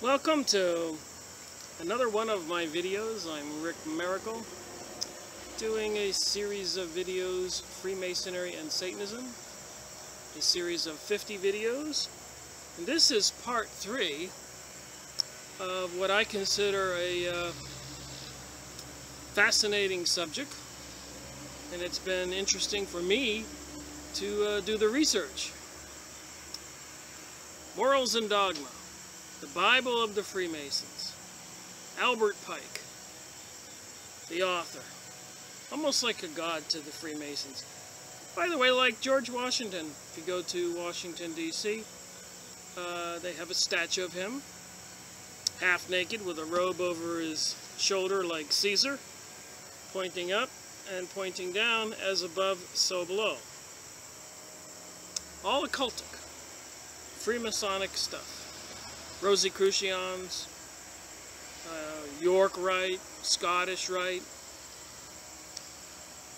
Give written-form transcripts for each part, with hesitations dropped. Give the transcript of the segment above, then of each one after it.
Welcome to another one of my videos. I'm Rick Miracle, doing a series of videos, Freemasonry and Satanism, a series of 50 videos. And this is part 3 of what I consider a fascinating subject. And it's been interesting for me to do the research. Morals and Dogma. The Bible of the Freemasons. Albert Pike, the author. Almost like a god to the Freemasons. By the way, like George Washington, if you go to Washington, D.C., they have a statue of him, half naked with a robe over his shoulder like Caesar, pointing up and pointing down, as above, so below. All occultic, Freemasonic stuff. Rosicrucians, York Rite, Scottish Rite.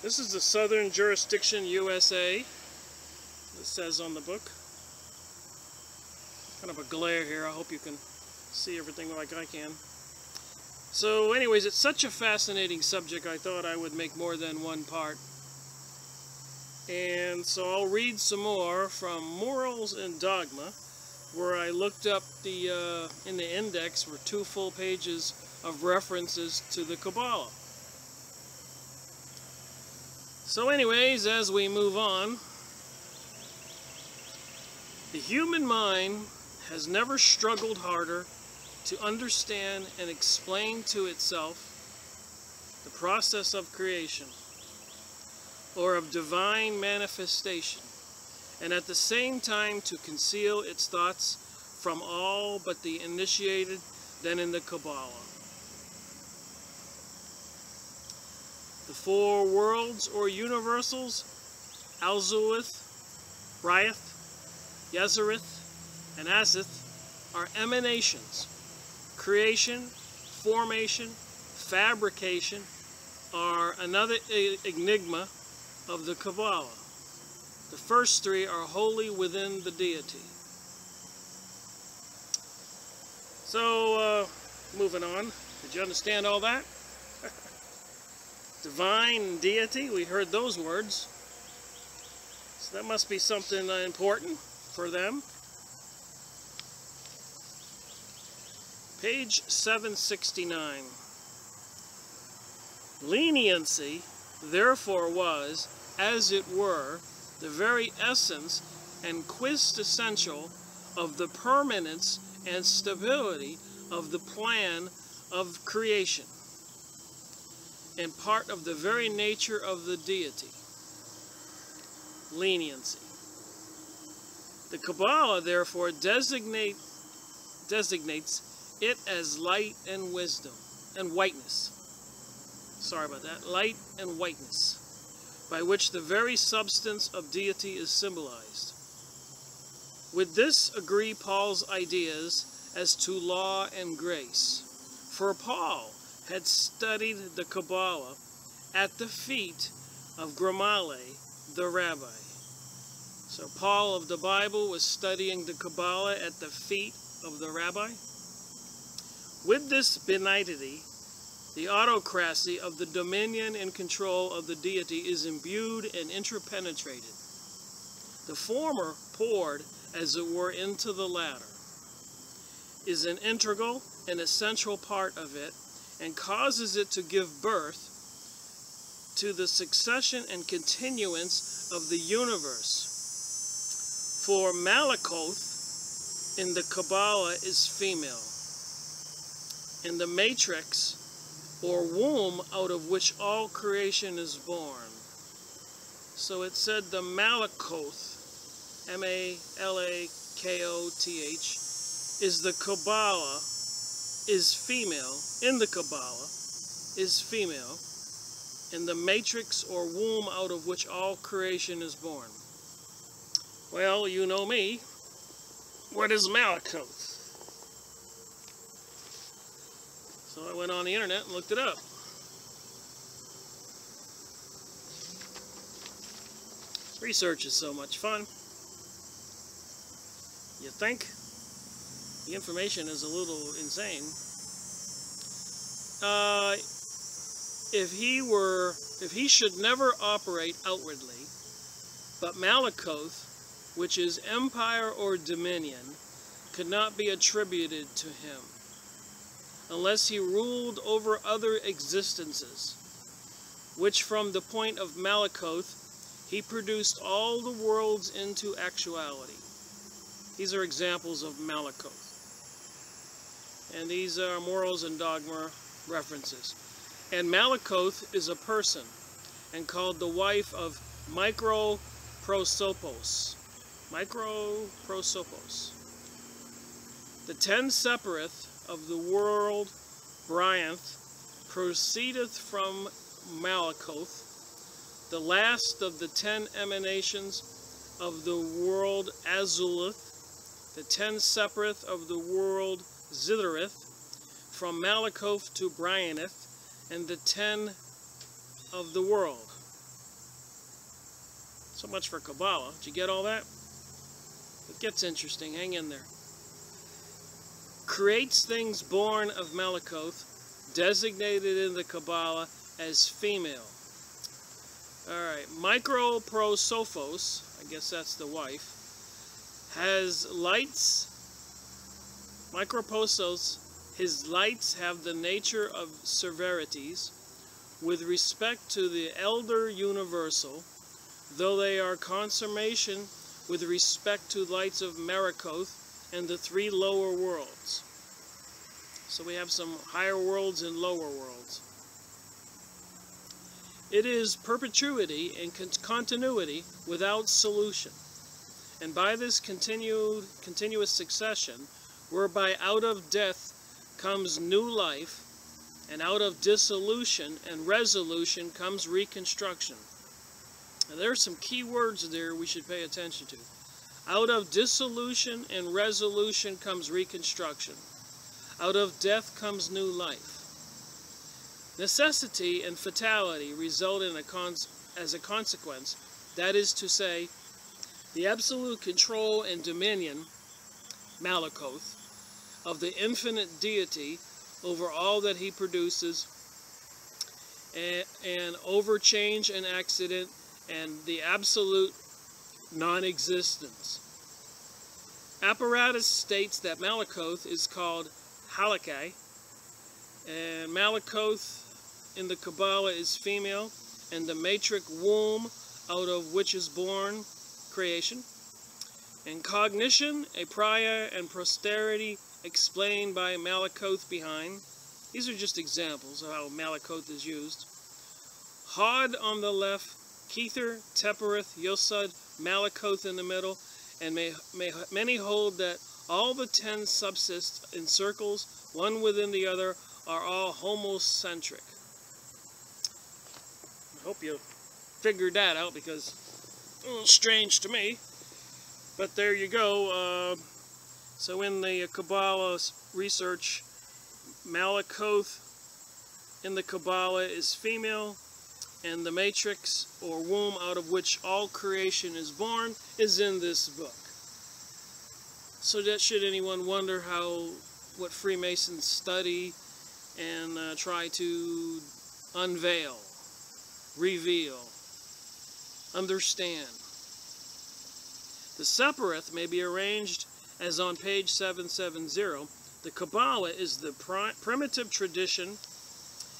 This is the Southern Jurisdiction, USA. It says on the book. Kind of a glare here. I hope you can see everything like I can. So anyways, it's such a fascinating subject, I thought I would make more than one part. And so I'll read some more from Morals and Dogma, where I looked up in the index were 2 full pages of references to the Kabbalah. So anyways, as we move on, the human mind has never struggled harder to understand and explain to itself the process of creation or of divine manifestation, and at the same time to conceal its thoughts from all but the initiated than in the Kabbalah. The 4 worlds or universals, Alzuith, Riath, Yazarith, and Azith, are emanations. Creation, formation, fabrication are another enigma of the Kabbalah. The first 3 are wholly within the deity. So, moving on. Did you understand all that? Divine and deity, we heard those words. So that must be something important for them. Page 769. Leniency, therefore, was, as it were, the very essence and quintessential of the permanence and stability of the plan of creation, and part of the very nature of the deity. Leniency. The Kabbalah, therefore, designates it as light and wisdom, and whiteness. Sorry about that. Light and whiteness, by which the very substance of deity is symbolized. With this agree Paul's ideas as to law and grace. For Paul had studied the Kabbalah at the feet of Gamaliel, the rabbi. So Paul of the Bible was studying the Kabbalah at the feet of the rabbi. With this benignity, the autocracy of the dominion and control of the deity is imbued and interpenetrated. The former, poured, as it were, into the latter, is an integral and essential part of it, and causes it to give birth to the succession and continuance of the universe. For Malakoth in the Kabbalah is female, and the matrix, or womb, out of which all creation is born. So it said the Malakoth, M-A-L-A-K-O-T-H, is the Kabbalah, is female, in the Kabbalah, is female, and the matrix or womb out of which all creation is born. Well, you know me. What is Malakoth? So I went on the internet and looked it up. Research is so much fun. You think? The information is a little insane. If he should never operate outwardly, but Malakoth, which is empire or dominion, could not be attributed to him, unless he ruled over other existences, which from the point of Malakoth, he produced all the worlds into actuality. These are examples of Malakoth. And these are Morals and Dogma references. And Malakoth is a person, and called the wife of Microprosopos. Microprosopos. The 10 separate of the world Brianth proceedeth from Malakoth, the last of the 10 emanations of the world Azulith, the 10 separate of the world Zitherith, from Malakoth to Brianeth, and the 10 of the world. So much for Kabbalah. Did you get all that? It gets interesting. Hang in there. Creates things born of Malakoth, designated in the Kabbalah as female. Alright, Microprosophos, I guess that's the wife, has lights. Microprosos, his lights have the nature of severities with respect to the elder universal, though they are consummation with respect to lights of Malakoth and the 3 lower worlds. So we have some higher worlds and lower worlds. It is perpetuity and continuity without solution. And by this continuous succession, whereby out of death comes new life, and out of dissolution and resolution comes reconstruction. And there are some key words there we should pay attention to. Out of dissolution and resolution comes reconstruction. Out of death comes new life. Necessity and fatality result in as a consequence, that is to say, the absolute control and dominion, Malakoth, of the infinite deity over all that he produces, and over change and accident, and the absolute non-existence. Apparatus states that Malakoth is called Halakai, and Malakoth in the Kabbalah is female, and the matric womb out of which is born creation. And cognition, a prior and posterity explained by Malakoth behind. These are just examples of how Malakoth is used. Hod on the left, Kether, Tepereth, Yosud, Malakoth in the middle, and many hold that all the 10 subsist in circles, one within the other, are all homocentric. I hope you figured that out, because it's a little strange to me. But there you go. So in the Kabbalah research, Malakoth in the Kabbalah is female, and the matrix or womb out of which all creation is born is in this book. So that should anyone wonder what Freemasons study and try to unveil, reveal, understand. The Separate may be arranged as on page 770. The Kabbalah is the primitive tradition,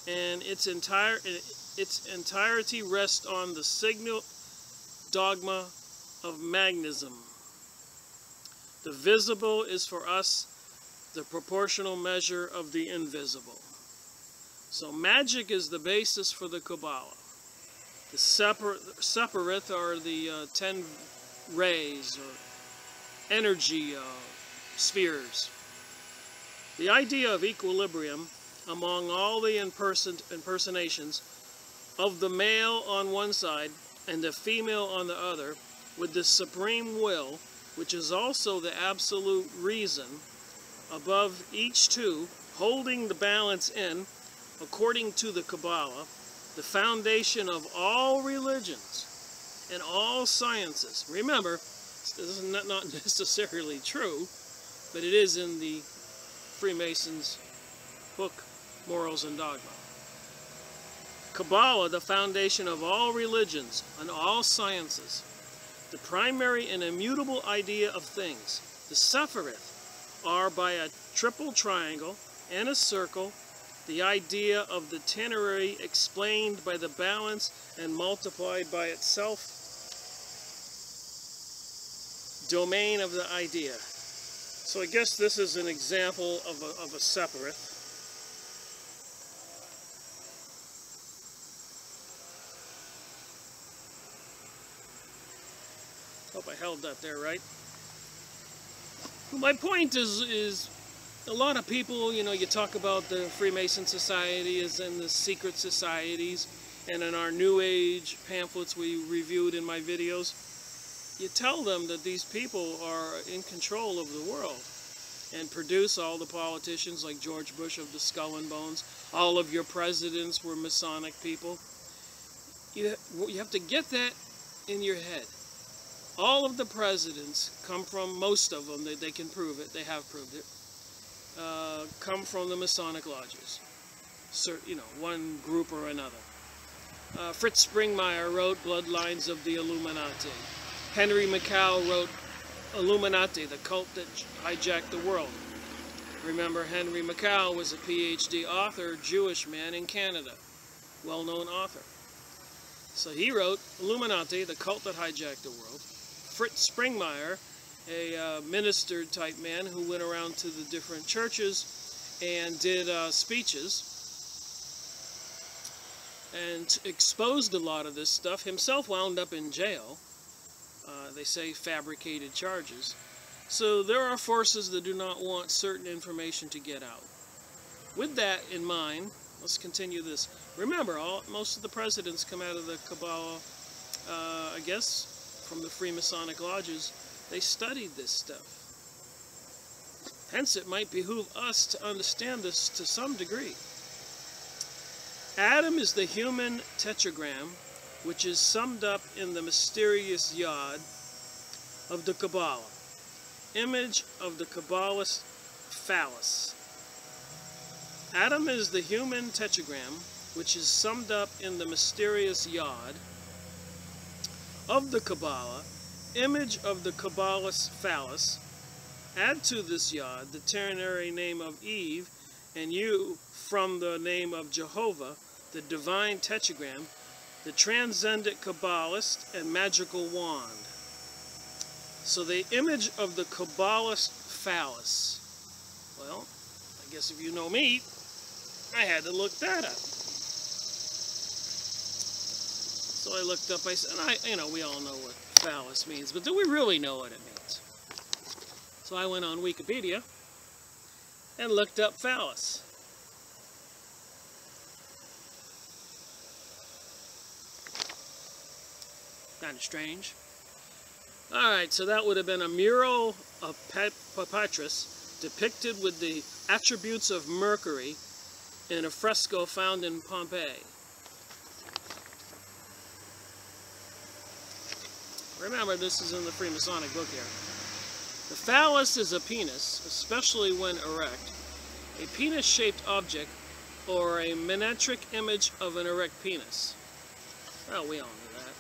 and its entirety rests on the signal dogma of magnetism. The visible is for us the proportional measure of the invisible. So magic is the basis for the Kabbalah. The separate are the 10 rays or energy spheres. The idea of equilibrium among all the impersonations of the male on one side and the female on the other, with the supreme will, which is also the absolute reason, above each two, holding the balance in, according to the Kabbalah, the foundation of all religions and all sciences. Remember, this is not necessarily true, but it is in the Freemasons' book, Morals and Dogma. Kabbalah, the foundation of all religions and all sciences, the primary and immutable idea of things. The Sephiroth are by a triple triangle and a circle, the idea of the ternary explained by the balance and multiplied by itself, domain of the idea. So I guess this is an example of a Sephiroth. Hope I held that there right. My point is a lot of people, you know, you talk about the Freemason societies and the secret societies, and in our New Age pamphlets we reviewed in my videos, you tell them that these people are in control of the world and produce all the politicians like George Bush of the Skull and Bones. All of your presidents were Masonic people. You have to get that in your head. All of the presidents come from, most of them, they can prove it, they have proved it, come from the Masonic lodges. You know, one group or another. Fritz Springmeier wrote Bloodlines of the Illuminati. Henry Mackay wrote Illuminati, the cult that hijacked the world. Remember, Henry Mackay was a PhD author, Jewish man in Canada, well-known author. So he wrote Illuminati, the cult that hijacked the world. Fritz Springmeier, a minister-type man who went around to the different churches and did speeches and exposed a lot of this stuff. Himself wound up in jail. They say fabricated charges. So there are forces that do not want certain information to get out. With that in mind, let's continue this. Remember, most of the presidents come out of the Kabbalah, I guess, from the Freemasonic lodges. They studied this stuff. Hence, it might behoove us to understand this to some degree. Adam is the human tetragram, which is summed up in the mysterious Yod of the Kabbalah, image of the Kabbalist phallus. Adam is the human tetragram, which is summed up in the mysterious Yod of the Kabbalah, image of the Kabbalist phallus. Add to this Yod the ternary name of Eve, and you from the name of Jehovah, the divine tetragram, the transcendent Kabbalist and magical wand. So the image of the Kabbalist phallus. Well, I guess if you know me, I had to look that up. So I looked up, I said, you know, we all know what phallus means, but do we really know what it means? So I went on Wikipedia and looked up phallus. Kind of strange. Alright, so that would have been a mural of Petrus depicted with the attributes of Mercury in a fresco found in Pompeii. Remember, this is in the Freemasonic book here. The phallus is a penis, especially when erect, a penis-shaped object, or a miniature image of an erect penis. Well, we all know that.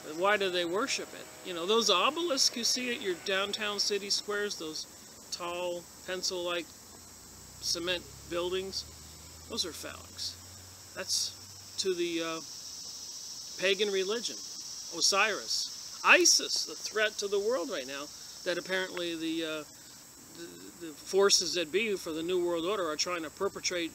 But why do they worship it? You know, those obelisks you see at your downtown city squares, those tall, pencil-like cement buildings, those are phallics. That's to the pagan religion. Osiris, ISIS, the threat to the world right now, that apparently the forces that be for the New World Order are trying to perpetrate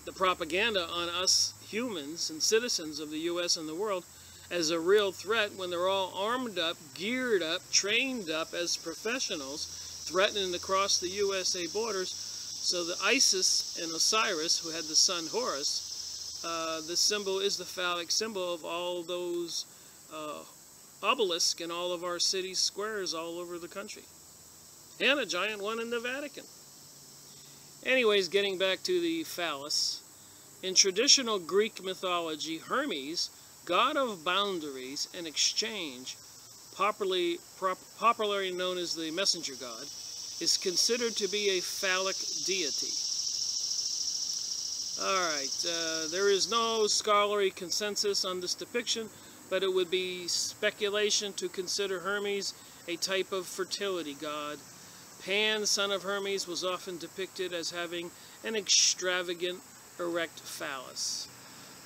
the propaganda on us humans and citizens of the U.S. and the world as a real threat when they're all armed up, geared up, trained up as professionals, threatening to cross the USA borders. So the ISIS and Osiris, who had the son Horus, the symbol is the phallic symbol of all those obelisks in all of our city squares all over the country. And a giant one in the Vatican. Anyways, getting back to the phallus. In traditional Greek mythology, Hermes, god of boundaries and exchange, popularly known as the messenger god, is considered to be a phallic deity. Alright, there is no scholarly consensus on this depiction, but it would be speculation to consider Hermes a type of fertility god. Pan, son of Hermes, was often depicted as having an extravagant, erect phallus.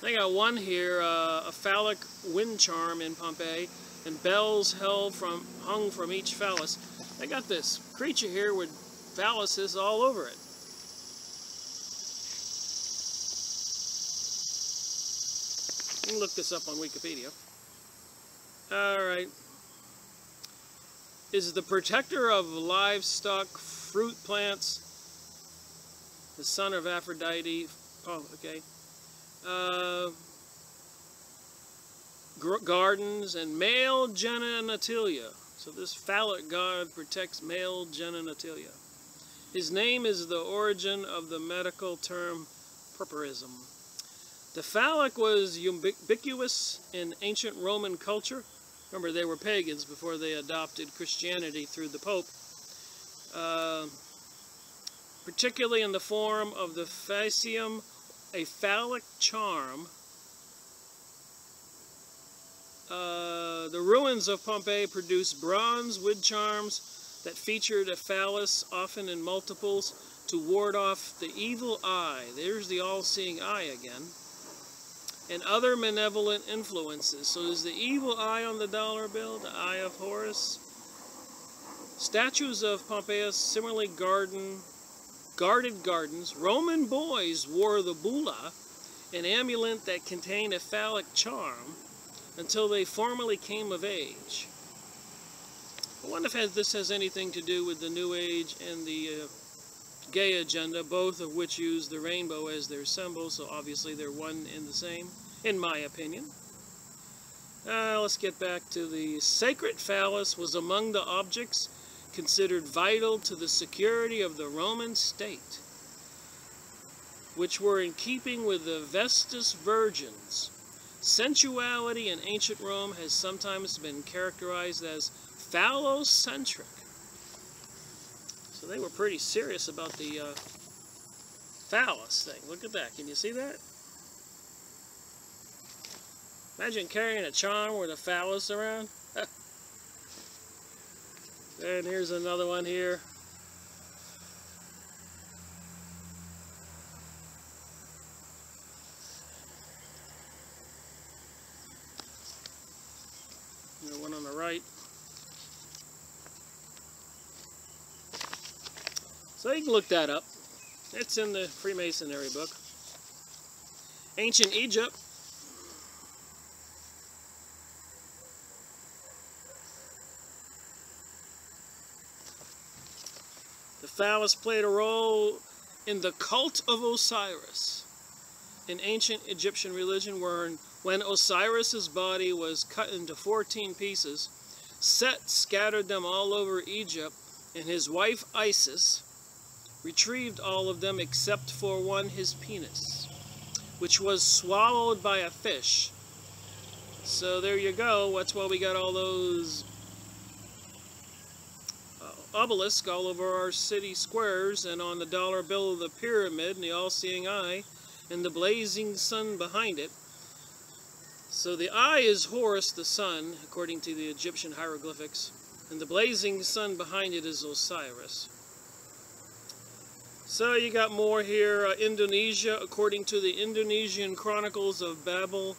I got one here, a phallic wind charm in Pompeii, and bells hung from each phallus. I got this creature here with phalluses all over it. You can look this up on Wikipedia. Alright. Is the protector of livestock, fruit plants, the son of Aphrodite. Oh, okay. Gardens and male genitalia. So this phallic god protects male genitalia. His name is the origin of the medical term purpurism. The phallic was ubiquitous in ancient Roman culture. Remember, they were pagans before they adopted Christianity through the Pope. Particularly in the form of the fascium, a phallic charm. The ruins of Pompeii produced bronze wood charms that featured a phallus, often in multiples, to ward off the evil eye. There's the all-seeing eye again. And other malevolent influences. So there's the evil eye on the dollar bill, the eye of Horus. Statues of Pompeius similarly guarded gardens. Roman boys wore the bulla, an amulet that contained a phallic charm, until they formally came of age. I wonder if this has anything to do with the New Age and the gay agenda, both of which use the rainbow as their symbol, so obviously they're one and the same, in my opinion. Let's get back to the sacred phallus was among the objects considered vital to the security of the Roman state, which were in keeping with the Vestus Virgins. Sensuality in ancient Rome has sometimes been characterized as phallocentric. So they were pretty serious about the phallus thing. Look at that. Can you see that? Imagine carrying a charm with a phallus around. And here's another one here. The one on the right. So you can look that up. It's in the Freemasonry book. Ancient Egypt. The phallus played a role in the cult of Osiris. In ancient Egyptian religion, when Osiris's body was cut into 14 pieces, Set scattered them all over Egypt, and his wife Isis retrieved all of them except for one, his penis, which was swallowed by a fish. So there you go. That's why we got all those obelisks all over our city squares, and on the dollar bill of the pyramid, and the all-seeing eye, and the blazing sun behind it. So the eye is Horus, the sun, according to the Egyptian hieroglyphics, and the blazing sun behind it is Osiris. So you got more here. Indonesia, according to the Indonesian chronicles of Babel,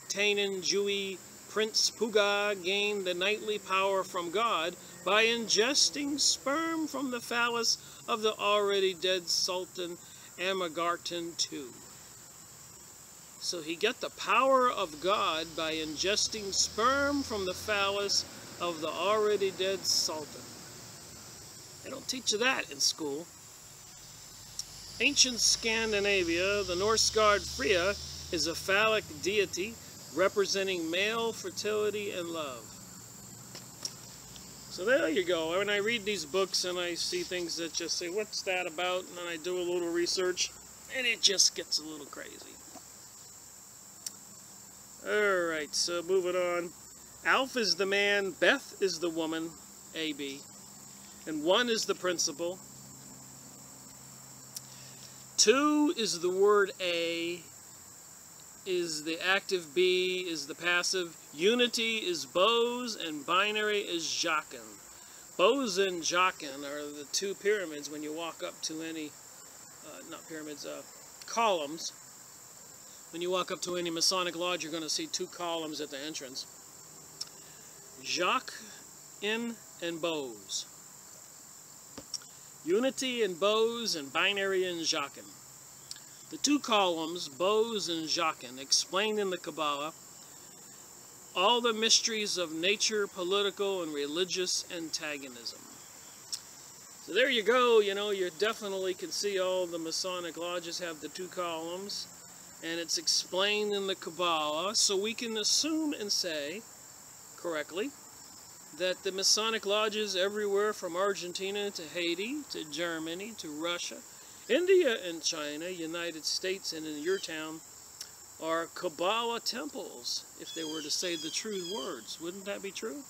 Tanan Jui, Prince Puga gained the knightly power from God by ingesting sperm from the phallus of the already dead Sultan Amargarten II. So he got the power of God by ingesting sperm from the phallus of the already dead Sultan. They don't teach you that in school. Ancient Scandinavia, the Norse god Freya is a phallic deity representing male fertility and love. So there you go. When I read these books and I see things that just say, what's that about? And then I do a little research, and it just gets a little crazy. Alright, so moving on. Alph is the man, Beth is the woman, AB. And 1 is the principle. 2 is the word A, is the active B, is the passive. Unity is Bose, and binary is Jachin. Bose and Jachin are the 2 pyramids when you walk up to any, not pyramids, columns. When you walk up to any Masonic lodge, you're going to see 2 columns at the entrance. Jachin and Bose. Unity and Bose, and binary and Jachin. The 2 columns, Bose and Jachin, explained in the Kabbalah all the mysteries of nature, political, and religious antagonism. So there you go. You know, you definitely can see all the Masonic lodges have the 2 columns, and it's explained in the Kabbalah, so we can assume and say correctly that the Masonic lodges everywhere from Argentina to Haiti to Germany to Russia, India and China, United States, and in your town are Kabbalah temples, if they were to say the true words. Wouldn't that be true?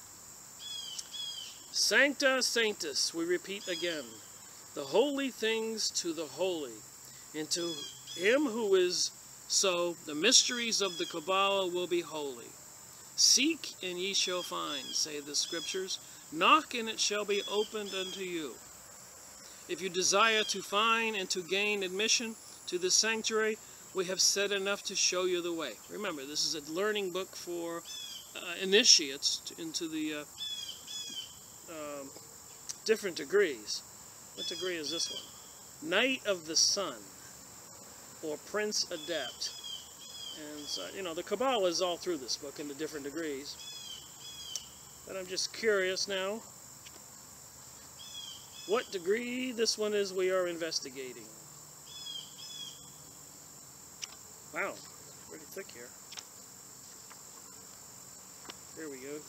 Sancta Sanctus, we repeat again, the holy things to the holy, and to him who is so, the mysteries of the Kabbalah will be holy. Seek and ye shall find, say the scriptures. Knock and it shall be opened unto you. If you desire to find and to gain admission to the sanctuary, we have said enough to show you the way. Remember, this is a learning book for initiates into the different degrees. What degree is this one? Knight of the Sun, or Prince Adept. And so, you know, the Kabbalah is all through this book in the different degrees. But I'm just curious now what degree this one is we are investigating. Wow, pretty thick here. There we go.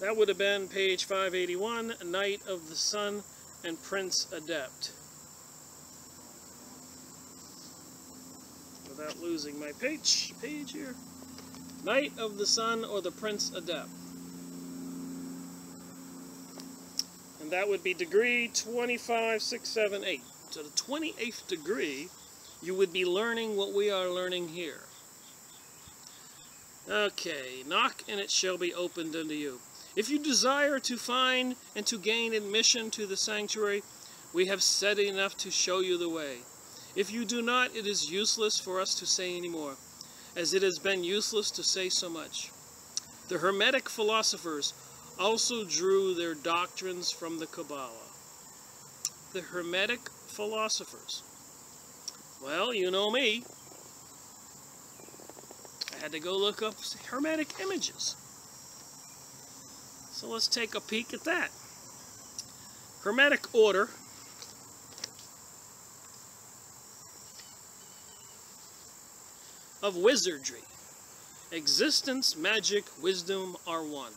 That would have been page 581, Knight of the Sun and Prince Adept. Without losing my page here. Knight of the Sun or the Prince Adept. And that would be degree 25678. So the 28th degree, you would be learning what we are learning here. Okay, knock and it shall be opened unto you. If you desire to find and to gain admission to the sanctuary, we have said enough to show you the way. If you do not, it is useless for us to say any more, as it has been useless to say so much. The Hermetic philosophers also drew their doctrines from the Kabbalah. The Hermetic philosophers. Well, you know me. I had to go look up Hermetic images. So let's take a peek at that. Hermetic order of wizardry. Existence, magic, wisdom are one.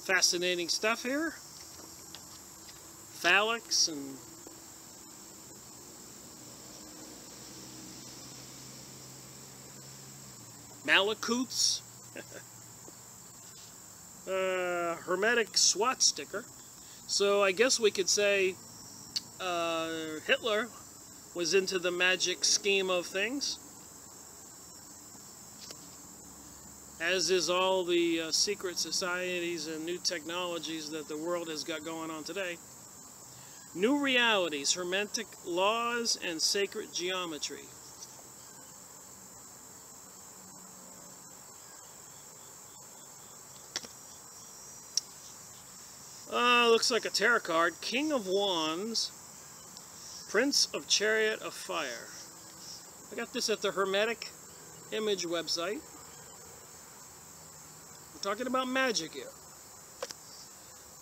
Fascinating stuff here. Phalanx and Malakoots. Hermetic SWAT sticker. So I guess we could say Hitler was into the magic scheme of things, as is all the secret societies and new technologies that the world has got going on today. New realities, hermetic laws, and sacred geometry. Looks like a tarot card. King of Wands, Prince of Chariot of Fire. I got this at the Hermetic Image website. We're talking about magic here.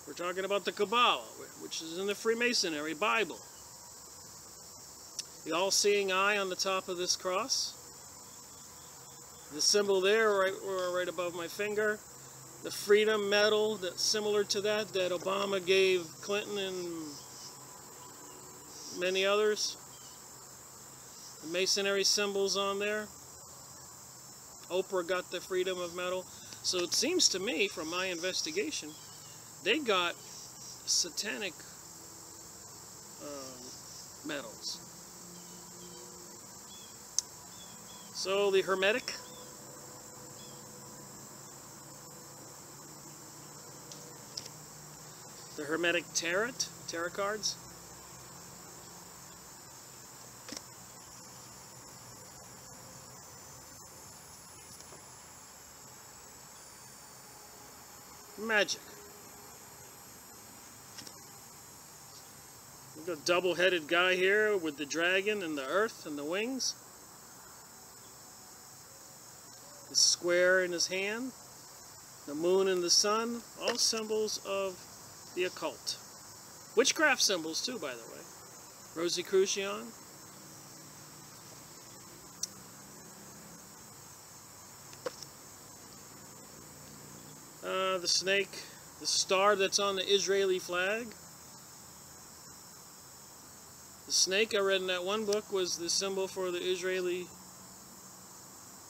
We're talking about the Kabbalah, which is in the Freemasonry Bible. The all-seeing eye on the top of this cross. The symbol there, right above my finger. The freedom medal that's similar to that Obama gave Clinton in many others. The Masonry symbols on there. Oprah got the freedom of metal. So it seems to me, from my investigation, they got satanic metals. So the Hermetic. The Hermetic tarot cards. Magic. We've got a double-headed guy here with the dragon and the earth and the wings. The square in his hand. The moon and the sun. All symbols of the occult. Witchcraft symbols too, by the way. Rosicrucian. The snake, the star that's on the Israeli flag. The snake I read in that one book was the symbol for the Israeli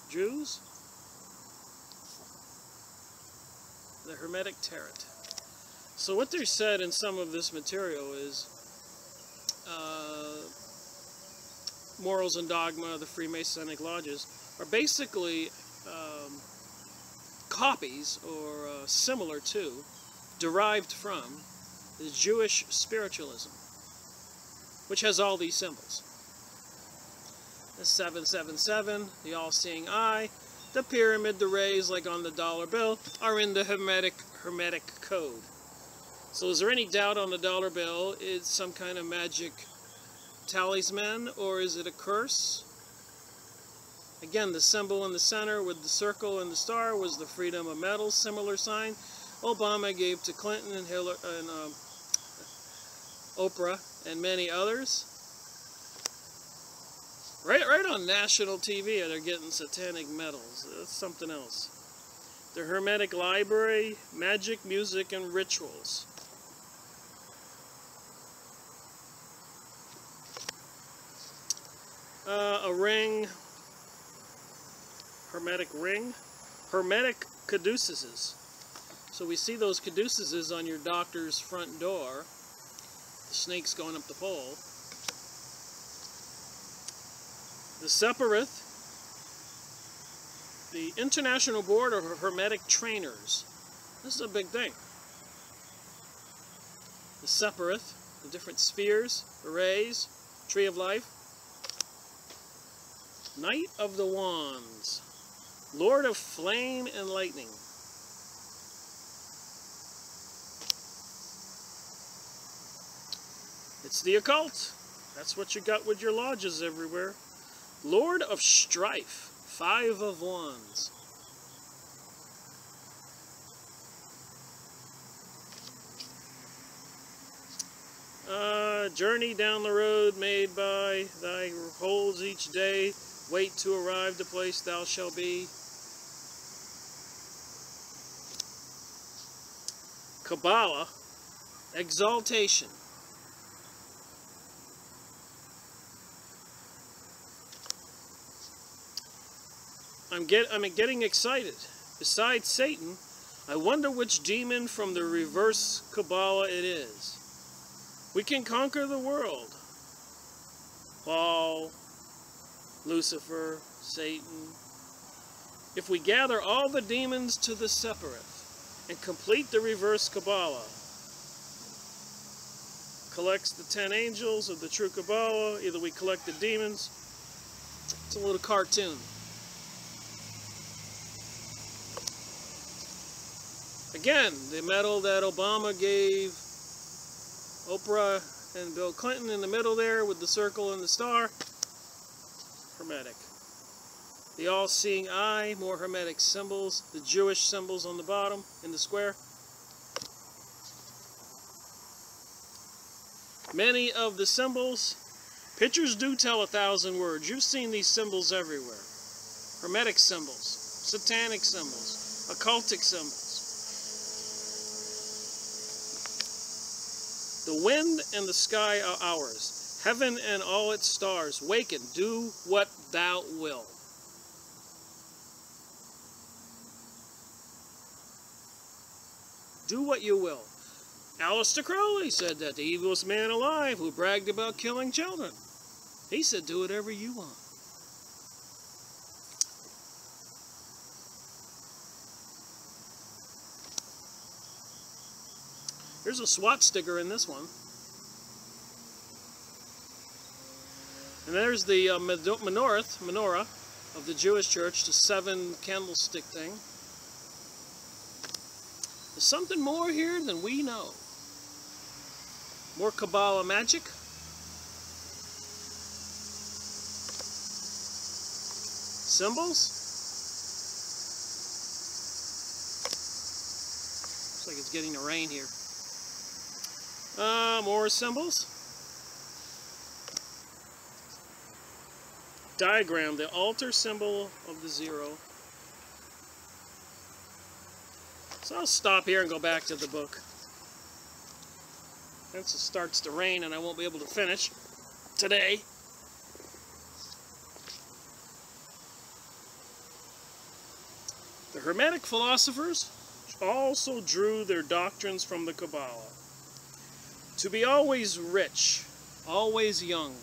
Jews. The Hermetic tarot. So what they're said in some of this material is Morals and Dogma, the Freemasonic lodges, are basically copies or similar to, derived from, the Jewish spiritualism, which has all these symbols. The 777, the all-seeing eye, the pyramid, the rays like on the dollar bill, are in the Hermetic code. So is there any doubt on the dollar bill? It's some kind of magic talisman, or is it a curse? Again, the symbol in the center with the circle and the star was the freedom of metal, similar sign Obama gave to Clinton and Hillary and Oprah and many others. Right on national TV, they're getting satanic metals. That's something else. The Hermetic Library, magic, music, and rituals. A ring. Hermetic ring. Hermetic caduceus. So we see those caduceus on your doctor's front door. The snake's going up the pole. The Separate. The International Board of Hermetic Trainers. This is a big thing. The Separate. The different spheres. The rays. Tree of Life. Knight of the Wands. Lord of Flame and Lightning. It's the occult. That's what you got with your lodges everywhere. Lord of Strife. 5 of Wands. Journey down the road made by thy holds each day. Wait to arrive the place thou shalt be. Kabbalah, exaltation. I'm getting excited. Besides Satan, I wonder which demon from the reverse Kabbalah it is. We can conquer the world. Paul, Lucifer, Satan. If we gather all the demons to the Separate and complete the reverse Kabbalah, collects the 10 angels of the true Kabbalah, either we collect the demons. It's a little cartoon. Again, the medal that Obama gave Oprah and Bill Clinton in the middle there with the circle and the star. Hermetic. The all-seeing eye, more Hermetic symbols. The Jewish symbols on the bottom in the square. Many of the symbols, pictures do tell 1,000 words. You've seen these symbols everywhere. Hermetic symbols, satanic symbols, occultic symbols. The wind and the sky are ours. Heaven and all its stars, waken, do what thou wilt. Do what you will. Aleister Crowley said that, the evilest man alive who bragged about killing children. He said, do whatever you want. There's a SWAT sticker in this one. And there's the menorah of the Jewish church, the 7 candlestick thing. There's something more here than we know. More Kabbalah magic. Symbols. Looks like it's getting to rain here. More symbols. Diagram, the altar symbol of the 0. So I'll stop here and go back to the book. Once it starts to rain and I won't be able to finish today. The Hermetic philosophers also drew their doctrines from the Kabbalah. To be always rich, always young,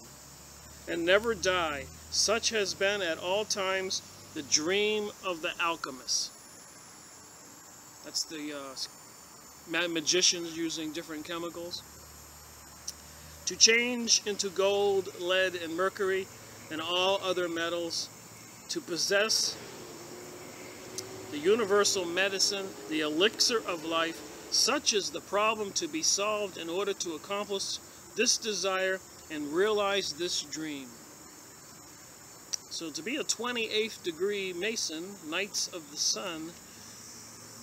and never die, such has been at all times the dream of the alchemists. That's the magicians using different chemicals. To change into gold, lead, and mercury, and all other metals. To possess the universal medicine, the elixir of life. Such is the problem to be solved in order to accomplish this desire and realize this dream. So to be a 28th degree Mason, Knights of the Sun,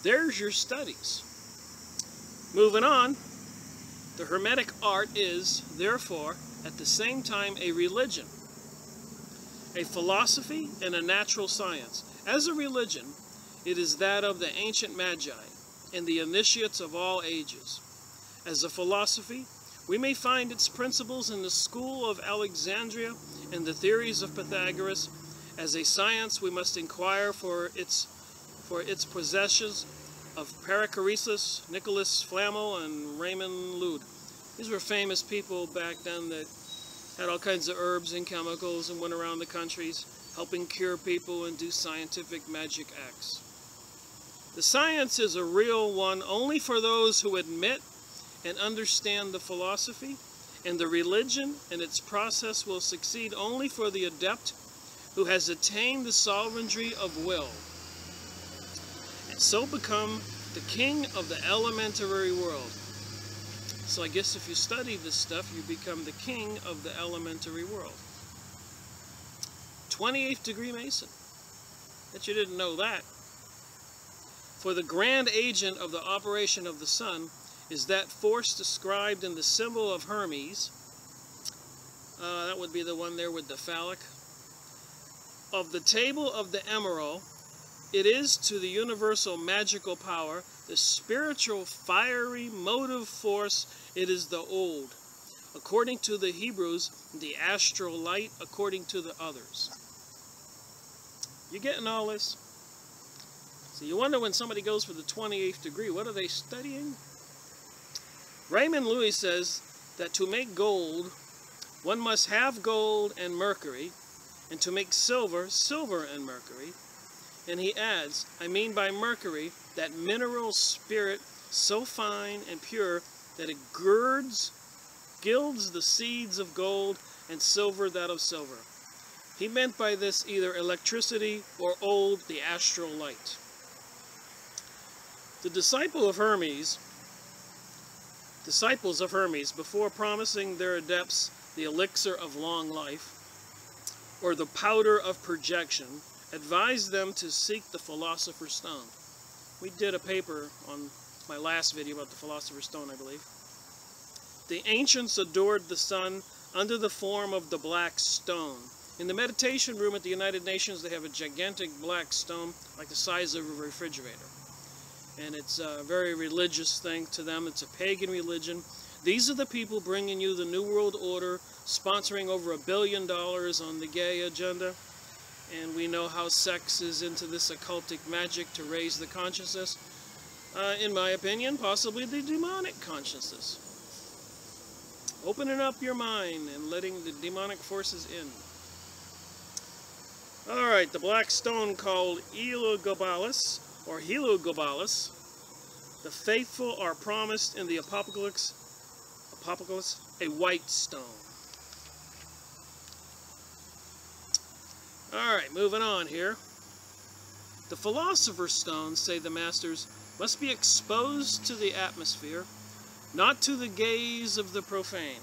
there's your studies. Moving on, the Hermetic art is, therefore, at the same time a religion, a philosophy, and a natural science. As a religion, it is that of the ancient Magi and the initiates of all ages. As a philosophy, we may find its principles in the school of Alexandria and the theories of Pythagoras. As a science, we must inquire for its possessions of Paracelsus, Nicholas Flamel, and Raymond Lude. These were famous people back then that had all kinds of herbs and chemicals and went around the countries helping cure people and do scientific magic acts. The science is a real one only for those who admit and understand the philosophy, and the religion and its process will succeed only for the adept who has attained the sovereignty of will, and so become the king of the elementary world. So I guess if you study this stuff, you become the king of the elementary world. 28th degree Mason. Bet you didn't know that. For the grand agent of the operation of the sun is that force described in the symbol of Hermes. That would be the one there with the phallic. Of the table of the emerald, it is to the universal magical power, the spiritual fiery motive force, it is the old. According to the Hebrews, the astral light, according to the others. You getting all this? So you wonder when somebody goes for the 28th degree, what are they studying? Raymond Louis says that to make gold, one must have gold and mercury, and to make silver, silver and mercury. And he adds, I mean by mercury, that mineral spirit so fine and pure that it gilds the seeds of gold, and silver that of silver. He meant by this either electricity or the astral light. The disciples of Hermes, before promising their adepts the elixir of long life, or the powder of projection, advised them to seek the Philosopher's Stone. We did a paper on my last video about the Philosopher's Stone, I believe. The ancients adored the sun under the form of the black stone. In the meditation room at the United Nations, they have a gigantic black stone, like the size of a refrigerator. And it's a very religious thing to them. It's a pagan religion. These are the people bringing you the New World Order, sponsoring over $1 billion on the gay agenda. And we know how sex is into this occultic magic to raise the consciousness. In my opinion, possibly the demonic consciousness. Opening up your mind and letting the demonic forces in. Alright, the black stone called Heliogabalus, or Heliogabalus. The faithful are promised in the Apocalypse, a white stone. Alright, moving on here. The philosopher's stones, say the masters, must be exposed to the atmosphere, not to the gaze of the profane.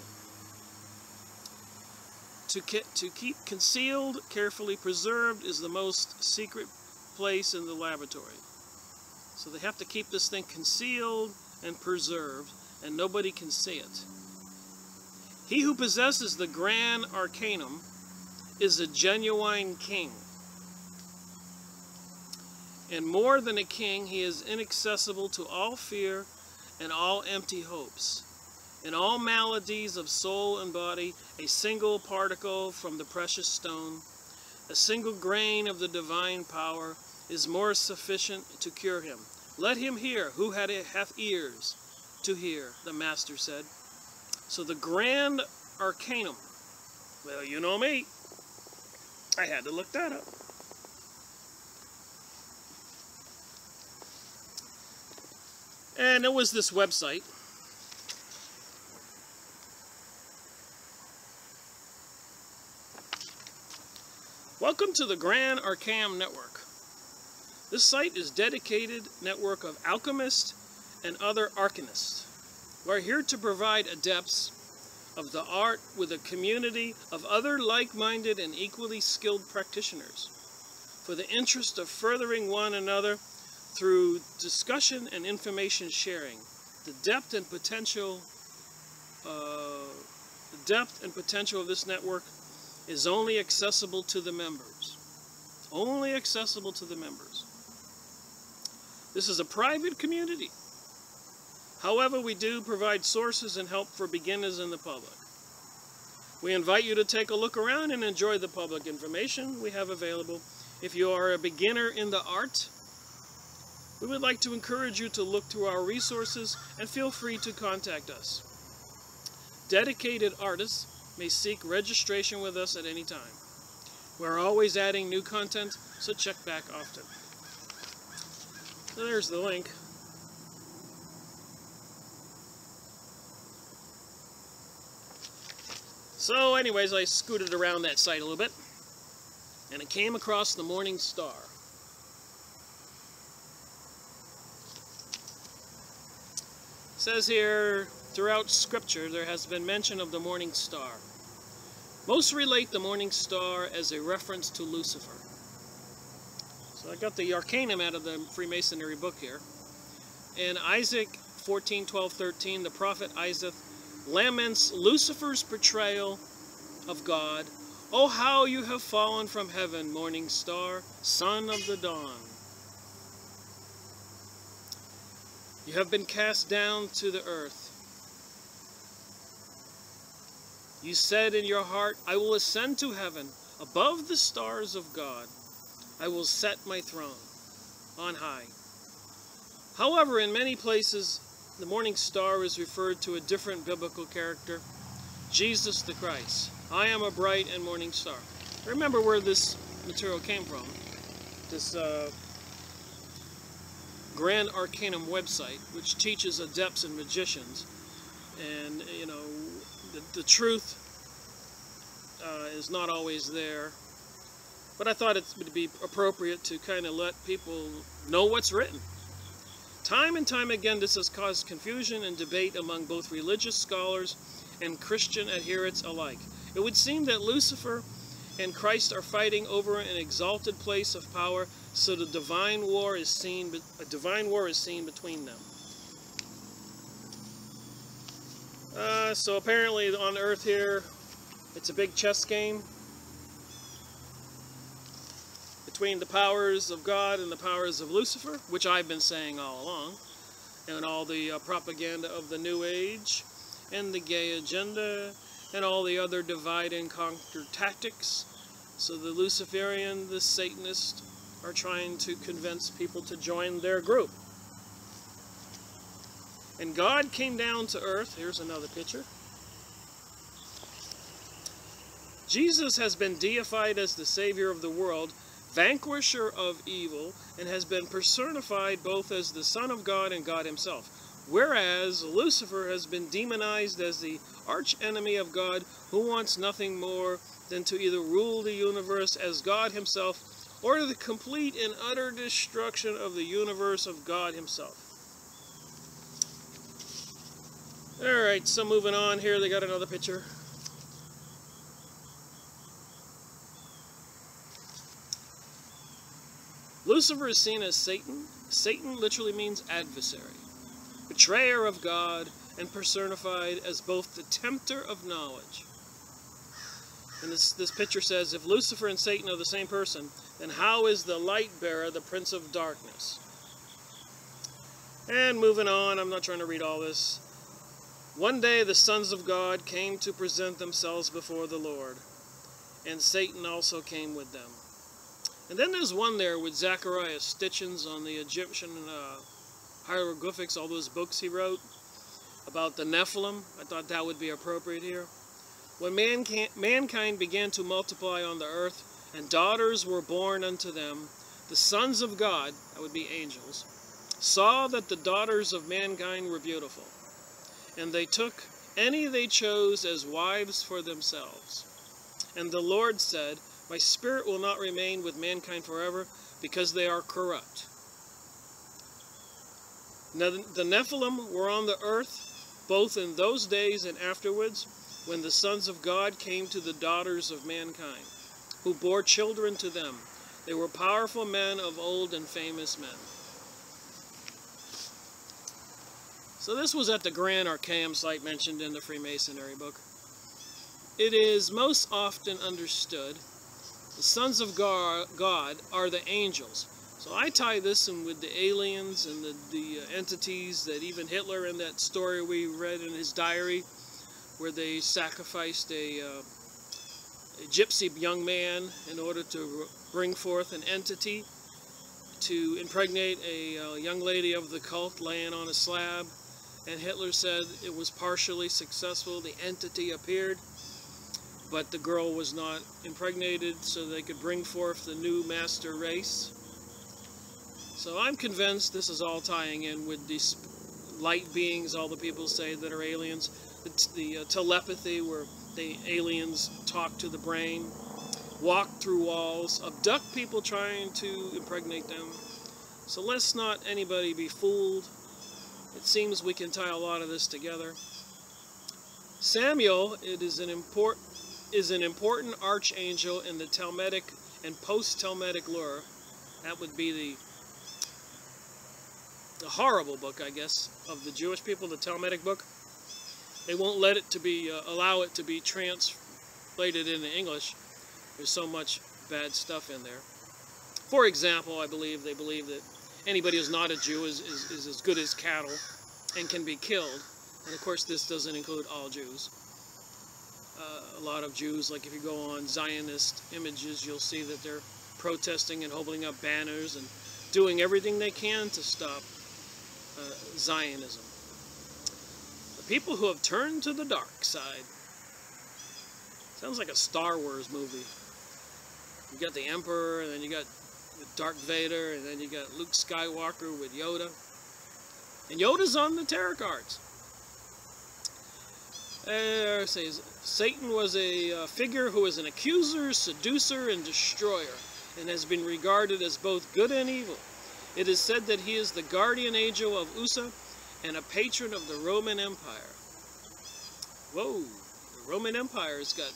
To keep concealed, carefully preserved, is the most secret place in the laboratory. So they have to keep this thing concealed and preserved, and nobody can see it. He who possesses the grand arcanum is a genuine king. And more than a king, he is inaccessible to all fear and all empty hopes. In all maladies of soul and body, a single particle from the precious stone, a single grain of the divine power, is more sufficient to cure him. Let him hear who hath ears to hear, the master said. So the grand arcanum, well, you know me, I had to look that up. And it was this website. Welcome to the Grand Arcanum Network. This site is a dedicated network of alchemists and other arcanists. We are here to provide adepts of the art with a community of other like-minded and equally skilled practitioners for the interest of furthering one another through discussion and information sharing. The depth and potential of this network is only accessible to the members. Only accessible to the members. This is a private community. However, we do provide sources and help for beginners and the public. We invite you to take a look around and enjoy the public information we have available. If you are a beginner in the art, we would like to encourage you to look through our resources and feel free to contact us. Dedicated artists may seek registration with us at any time. We're always adding new content, so check back often. So there's the link. So anyways, I scooted around that site a little bit, and I came across the Morning Star. It says here, throughout Scripture, there has been mention of the morning star. Most relate the morning star as a reference to Lucifer. So I got the Arcanum out of the Freemasonry book here. In Isaac 14:12-13, the prophet Isaac laments Lucifer's portrayal of God. Oh, how you have fallen from heaven, morning star, son of the dawn. You have been cast down to the earth. You said in your heart, I will ascend to heaven, above the stars of God. I will set my throne on high. However, in many places, the morning star is referred to a different biblical character, Jesus the Christ. I am a bright and morning star. Remember where this material came from. This Grand Arcanum website, which teaches adepts and magicians. And, you know, the truth is not always there. But I thought it would be appropriate to kind of let people know what's written. Time and time again, this has caused confusion and debate among both religious scholars and Christian adherents alike. It would seem that Lucifer and Christ are fighting over an exalted place of power, so the divine war is seen between them. So apparently on Earth here, it's a big chess game between the powers of God and the powers of Lucifer, which I've been saying all along, and all the propaganda of the New Age. and the gay agenda, and all the other divide and conquer tactics. So the Luciferian, the Satanist, are trying to convince people to join their group. And God came down to earth. Here's another picture. Jesus has been deified as the Savior of the world, vanquisher of evil, and has been personified both as the Son of God and God himself. Whereas Lucifer has been demonized as the archenemy of God, who wants nothing more than to either rule the universe as God himself, or the complete and utter destruction of the universe of God himself. Alright, so moving on here, they got another picture. Lucifer is seen as Satan. Satan literally means adversary, betrayer of God, and personified as both the tempter of knowledge. And this picture says, if Lucifer and Satan are the same person, then how is the light bearer the prince of darkness? And moving on, I'm not trying to read all this. One day the sons of God came to present themselves before the Lord, and Satan also came with them. And then there's one there with Zacharias stitchings on the Egyptian hieroglyphics, all those books he wrote about the Nephilim. I thought that would be appropriate here. When mankind began to multiply on the earth, and daughters were born unto them, the sons of God, that would be angels, saw that the daughters of mankind were beautiful, and they took any they chose as wives for themselves. And the Lord said, my spirit will not remain with mankind forever, because they are corrupt. Now, the Nephilim were on the earth, both in those days and afterwards, when the sons of God came to the daughters of mankind, who bore children to them. They were powerful men of old and famous men. So this was at the Grand Archaeum site mentioned in the Freemasonry book. It is most often understood the sons of God are the angels. So I tie this in with the aliens and the entities that even Hitler, in that story we read in his diary, where they sacrificed a gypsy young man in order to bring forth an entity to impregnate a young lady of the cult laying on a slab. And Hitler said it was partially successful. The entity appeared, but the girl was not impregnated, so they could bring forth the new master race. So I'm convinced this is all tying in with these light beings, all the people say that are aliens. The telepathy, where the aliens talk to the brain, walk through walls, abduct people trying to impregnate them. So let's not anybody be fooled. It seems we can tie a lot of this together. Samuel, it is an important archangel in the Talmudic and post-Talmudic lore. That would be the horrible book, I guess, of the Jewish people, the Talmudic book. They won't let it to be, allow it to be translated into English. There's so much bad stuff in there. For example, they believe that anybody who's not a Jew is as good as cattle and can be killed. And of course, this doesn't include all Jews. A lot of Jews, like if you go on Zionist images, you'll see that they're protesting and holding up banners and doing everything they can to stop Zionism. The people who have turned to the dark side. Sounds like a Star Wars movie. You got the Emperor, and then you got Darth Vader, and then you got Luke Skywalker with Yoda. And Yoda's on the tarot cards. It says, Satan was a figure who is an accuser, seducer, and destroyer, and has been regarded as both good and evil. It is said that he is the guardian angel of USA and a patron of the Roman Empire. Whoa, the Roman Empire's got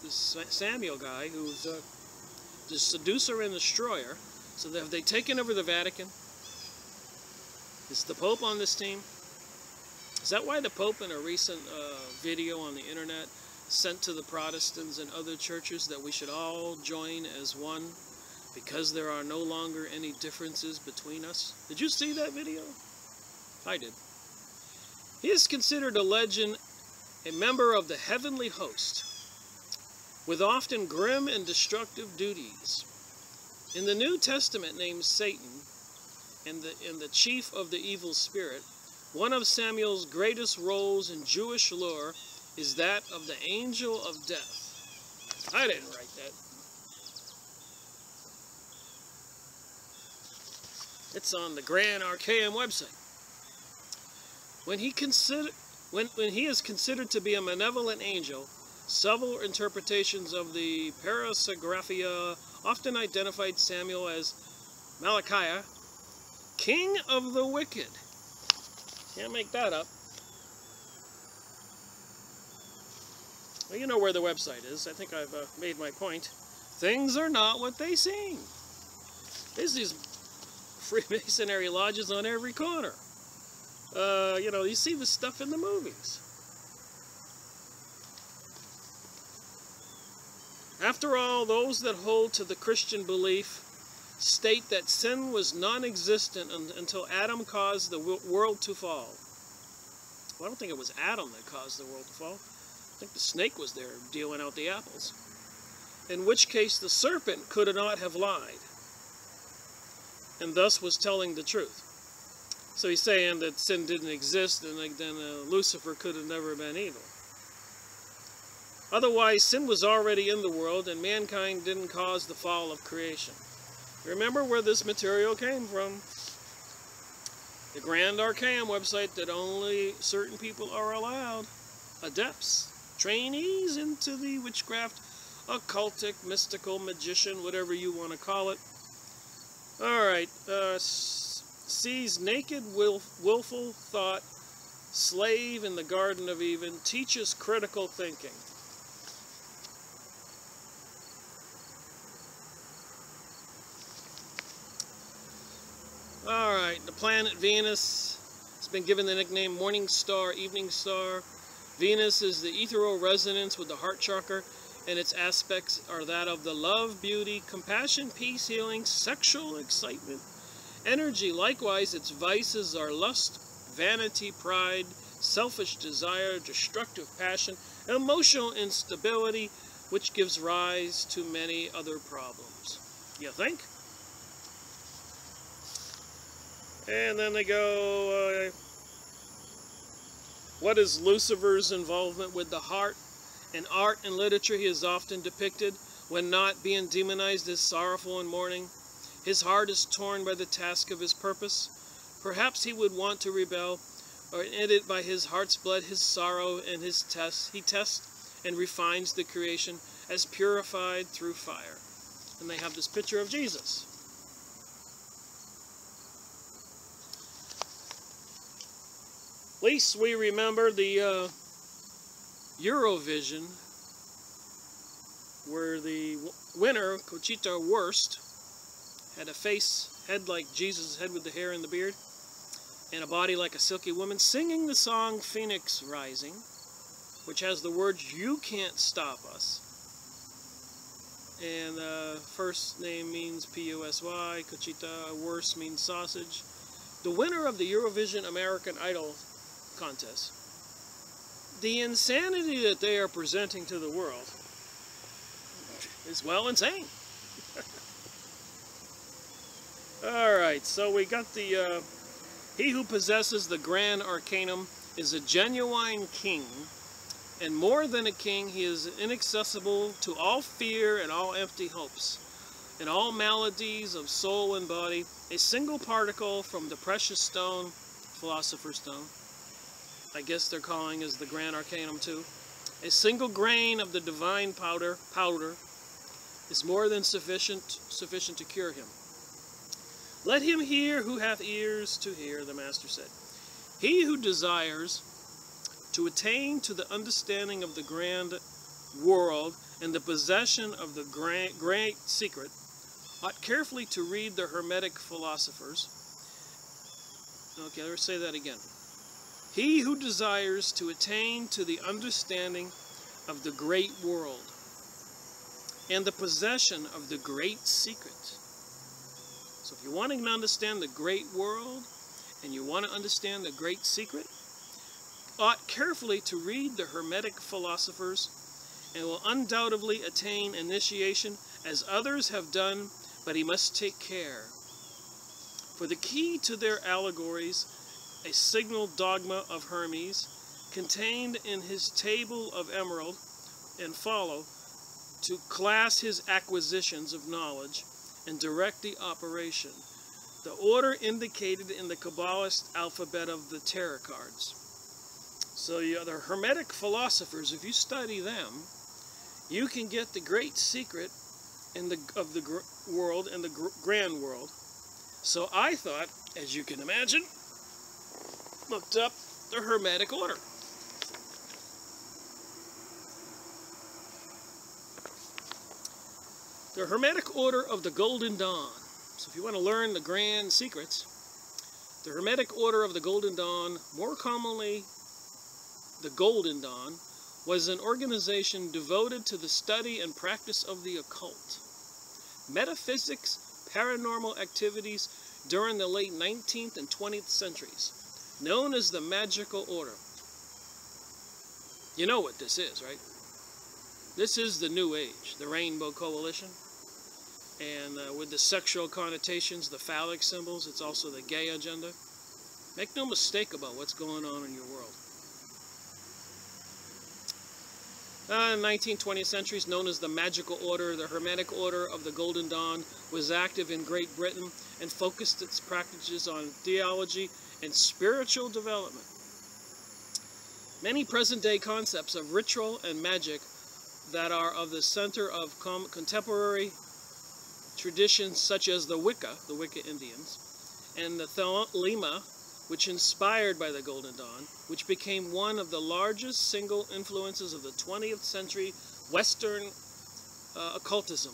this Samuel guy who's the seducer and destroyer. So have they taken over the Vatican? Is the Pope on this team? Is that why the Pope, in a recent video on the internet, sent to the Protestants and other churches that we should all join as one, because there are no longer any differences between us? Did you see that video? I did. He is considered a legend a member of the heavenly host, with often grim and destructive duties. In the New Testament named Satan, and the chief of the evil spirit, one of Samuel's greatest roles in Jewish lore is that of the angel of death. I didn't write that. It's on the Grand Archaeum website. When he is considered to be a malevolent angel, several interpretations of the Parasigraphia often identified Samuel as Malachiah, king of the wicked. Can't make that up. Well, you know where the website is. I think I've made my point. Things are not what they seem. There's these Freemasonry lodges on every corner. You know, you see this stuff in the movies. After all, those that hold to the Christian belief state that sin was non-existent until Adam caused the world to fall. Well, I don't think it was Adam that caused the world to fall. I think the snake was there dealing out the apples. In which case the serpent could not have lied, and thus was telling the truth. So he's saying that sin didn't exist, and then Lucifer could have never been evil. Otherwise, sin was already in the world, and mankind didn't cause the fall of creation. Remember where this material came from. The Grand Archaeum website that only certain people are allowed. Adepts, trainees into the witchcraft, occultic, mystical, magician, whatever you want to call it. Alright, sees naked, willful thought, slave in the Garden of Eden, teaches critical thinking. Alright, the planet Venus has been given the nickname Morning Star, Evening Star. Venus is the ethereal resonance with the heart chakra, and its aspects are that of the love, beauty, compassion, peace, healing, sexual excitement, energy. Likewise, its vices are lust, vanity, pride, selfish desire, destructive passion, emotional instability, which gives rise to many other problems. You think? And then they go, what is Lucifer's involvement with the heart? In art and literature, he is often depicted, when not being demonized, as sorrowful and mourning. His heart is torn by the task of his purpose. Perhaps he would want to rebel, or end it by his heart's blood, his sorrow, and his test. He tests and refines the creation as purified through fire. And they have this picture of Jesus. At least we remember the Eurovision, where the winner, Conchita Wurst, had a head like Jesus' head with the hair and the beard, and a body like a silky woman, singing the song Phoenix Rising, which has the words, "You can't stop us." And first name means P-U-S-Y, Conchita Wurst means sausage. The winner of the Eurovision American Idol contest. The insanity that they are presenting to the world is, well, insane. Alright, so we got the, he who possesses the Grand Arcanum is a genuine king, and more than a king, he is inaccessible to all fear and all empty hopes, and all maladies of soul and body, a single particle from the precious stone, Philosopher's Stone, I guess they're calling as the Grand Arcanum too. A single grain of the divine powder is more than sufficient to cure him. Let him hear who hath ears to hear, the Master said. He who desires to attain to the understanding of the grand world and the possession of the great secret ought carefully to read the Hermetic philosophers. Okay, let's say that again. He who desires to attain to the understanding of the great world and the possession of the great secret. So if you want to understand the great world and you want to understand the great secret, ought carefully to read the Hermetic philosophers, and will undoubtedly attain initiation as others have done, but he must take care. For the key to their allegories, a signal dogma of Hermes, contained in his table of emerald, and follow, to class his acquisitions of knowledge and direct the operation, the order indicated in the Kabbalist alphabet of the tarot cards. So the Hermetic philosophers, if you study them, you can get the great secret of the world and the grand world. So I thought, as you can imagine, looked up the Hermetic order. The Hermetic order of the Golden Dawn. So if you want to learn the grand secrets, the Hermetic order of the Golden Dawn, more commonly the Golden Dawn, was an organization devoted to the study and practice of the occult, metaphysics, paranormal activities during the late 19th and 20th centuries, known as the Magical Order. You know what this is, right? This is the New Age, the Rainbow Coalition, and with the sexual connotations, the phallic symbols, it's also the gay agenda. Make no mistake about what's going on in your world. In the 19th, 20th centuries, known as the Magical Order, the Hermetic Order of the Golden Dawn was active in Great Britain and focused its practices on theology and spiritual development. Many present-day concepts of ritual and magic that are of the center of contemporary traditions such as the Wicca Indians, and the Thelema, which inspired by the Golden Dawn, which became one of the largest single influences of the 20th century Western occultism,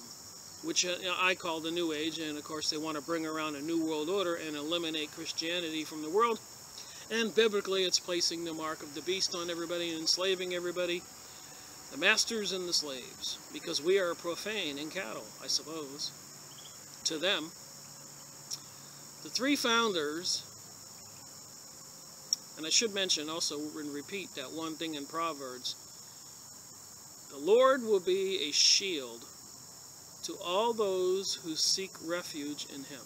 which I call the New Age, and of course they want to bring around a New World Order and eliminate Christianity from the world, and biblically it's placing the mark of the beast on everybody and enslaving everybody, the masters and the slaves, because we are profane and cattle, I suppose, to them. The three founders, and I should mention also and repeat that one thing in Proverbs, the Lord will be a shield to all those who seek refuge in him.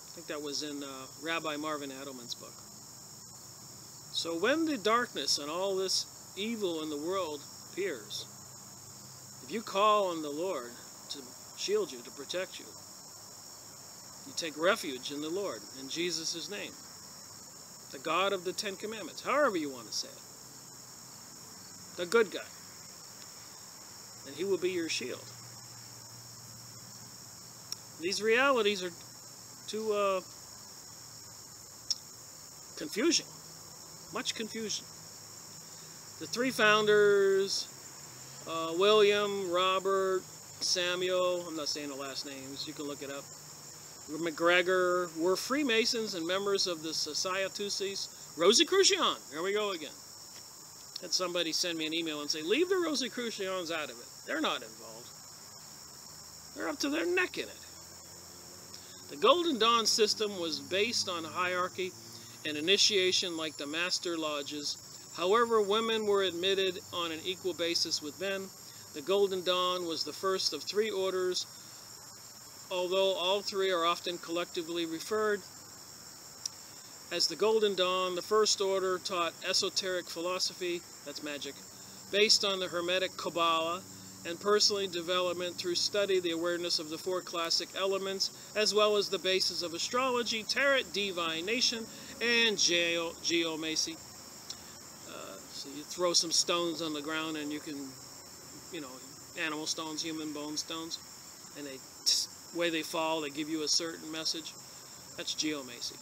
I think that was in Rabbi Marvin Adelman's book. So when the darkness and all this evil in the world appears, if you call on the Lord to shield you, to protect you, you take refuge in the Lord, in Jesus' name, the God of the Ten Commandments, however you want to say it, the good guy, and he will be your shield. These realities are too confusing, much confusion. The three founders, William, Robert, Samuel, I'm not saying the last names, you can look it up, McGregor, were Freemasons and members of the Societuses Rosicrucian. Here we go again. Had somebody send me an email and say, leave the Rosicrucians out of it. They're not involved. They're up to their neck in it. The Golden Dawn system was based on hierarchy and initiation like the Master Lodges. However, women were admitted on an equal basis with men. The Golden Dawn was the first of three orders, although all three are often collectively referred as the Golden Dawn. The first order taught esoteric philosophy, that's magic, based on the Hermetic Kabbalah, and personal development through study, the awareness of the four classic elements, as well as the basis of astrology, tarot, divination, and geomancy. So you throw some stones on the ground and you can, animal stones, human bone stones, and the way they fall, they give you a certain message. That's geomancy.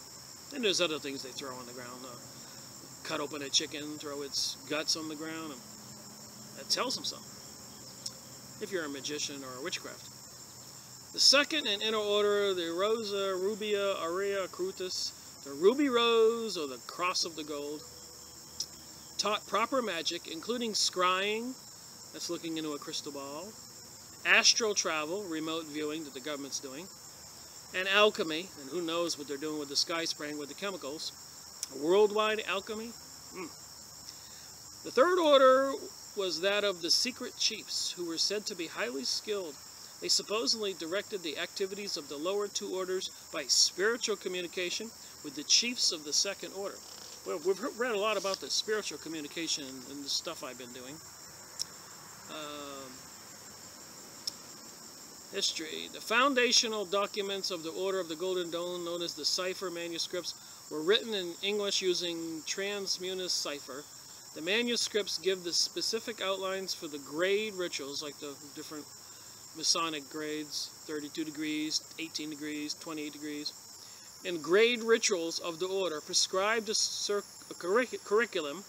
And there's other things they throw on the ground. Cut open a chicken, throw its guts on the ground, and that tells them something, if you're a magician or a witchcraft. The second and inner order, the Rosa, Rubia, Aurea, Crucis, the Ruby Rose, or the Cross of the Gold, taught proper magic, including scrying, that's looking into a crystal ball, astral travel, remote viewing that the government's doing, and alchemy, and who knows what they're doing with the sky spraying with the chemicals, Worldwide alchemy. The third order was that of the secret chiefs, who were said to be highly skilled. They supposedly directed the activities of the lower two orders by spiritual communication with the chiefs of the second order. Well, we've read a lot about the spiritual communication and the stuff I've been doing. History. The foundational documents of the Order of the Golden Dawn, known as the cipher manuscripts, were written in English using transmunis cipher. The manuscripts give the specific outlines for the grade rituals, like the different Masonic grades, 32 degrees, 18 degrees, 28 degrees, and grade rituals of the order, prescribed a curriculum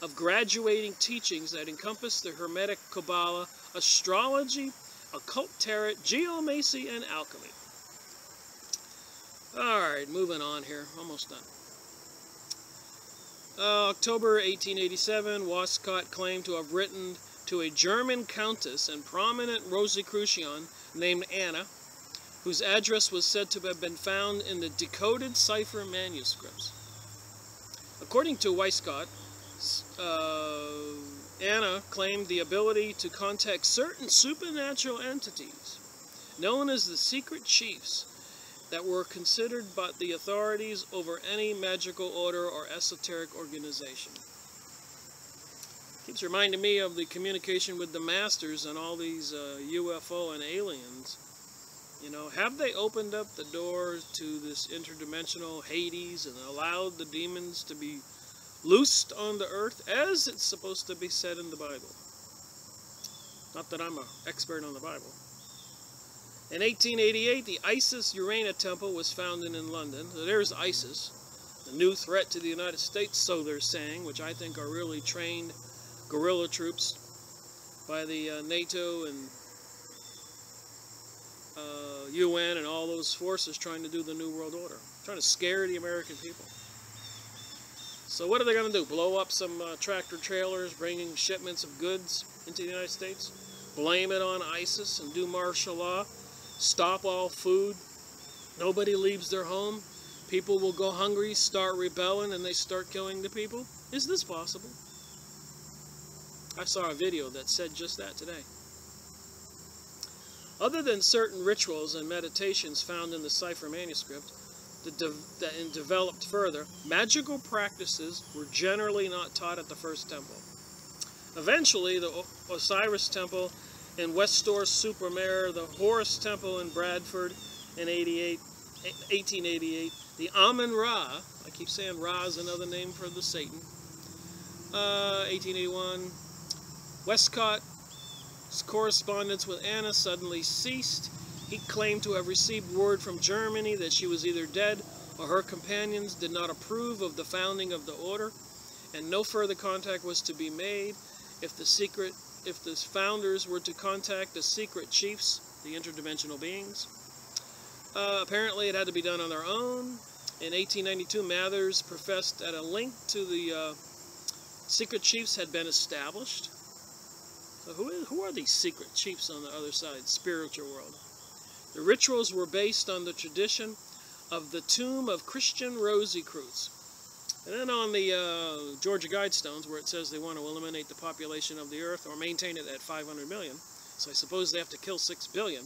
of graduating teachings that encompass the Hermetic Kabbalah, astrology, occult tarot, geomancy, and alchemy. Alright, moving on here. Almost done. October 1887, Westcott claimed to have written to a German countess and prominent Rosicrucian named Anna, whose address was said to have been found in the decoded cipher manuscripts. According to Westcott, Anna claimed the ability to contact certain supernatural entities, known as the secret chiefs, that were considered by the authorities over any magical order or esoteric organization. Keeps reminding me of the communication with the masters and all these UFO and aliens. You know, have they opened up the door to this interdimensional Hades and allowed the demons to be loosed on the earth as it's supposed to be said in the Bible? Not that I'm an expert on the Bible. In 1888, the Isis-Urania temple was founded in London. So there's ISIS, the new threat to the United States, so they're saying, which I think are really trained guerrilla troops by the NATO and UN and all those forces trying to do the New World Order, trying to scare the American people. So what are they going to do? Blow up some tractor trailers bringing shipments of goods into the United States? Blame it on ISIS and do martial law? Stop all food? Nobody leaves their home? People will go hungry, start rebelling, and they start killing the people? Is this possible? I saw a video that said just that today. Other than certain rituals and meditations found in the cipher manuscript that developed further, magical practices were generally not taught at the first temple. Eventually, the Osiris temple in Westor-super-Mare, the Horus temple in Bradford in 1888, the Amun-Ra, I keep saying Ra is another name for the Satan, 1881, Westcott's correspondence with Anna suddenly ceased. He claimed to have received word from Germany that she was either dead or her companions did not approve of the founding of the order, and no further contact was to be made. If the founders were to contact the secret chiefs, the interdimensional beings, apparently it had to be done on their own. In 1892, Mathers professed that a link to the secret chiefs had been established. So who are these secret chiefs on the other side, spiritual world? The rituals were based on the tradition of the tomb of Christian Rosicrucian. And then on the Georgia Guidestones, where it says they want to eliminate the population of the earth or maintain it at 500 million, so I suppose they have to kill 6 billion,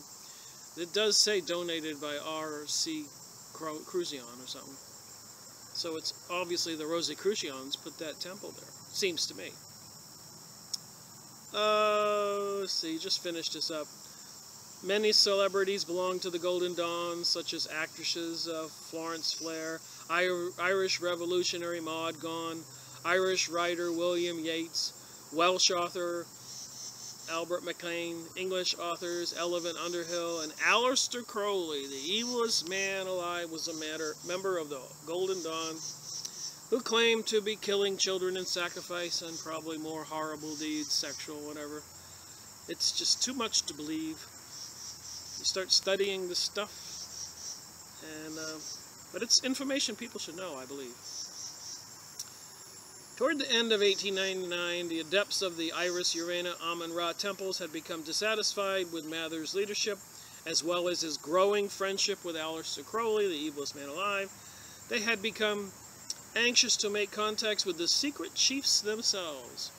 it does say donated by R.C. Crucian or something. So it's obviously the Rosicrucians put that temple there, seems to me. Let's see, just finish this up. Many celebrities belong to the Golden Dawn, such as actresses Florence Flair, Irish revolutionary Maud Gonne, Irish writer William Yeats, Welsh author Albert McLean, English authors Evelyn Underhill, and Aleister Crowley, the evilest man alive, was a member of the Golden Dawn, who claimed to be killing children in sacrifice and probably more horrible deeds, sexual, whatever. It's just too much to believe. You start studying this stuff, and but it's information people should know, I believe. Toward the end of 1899, the adepts of the Iris, Urania, Amun-Ra temples had become dissatisfied with Mather's leadership, as well as his growing friendship with Aleister Crowley, the evilest man alive. They had become anxious to make contacts with the secret chiefs themselves.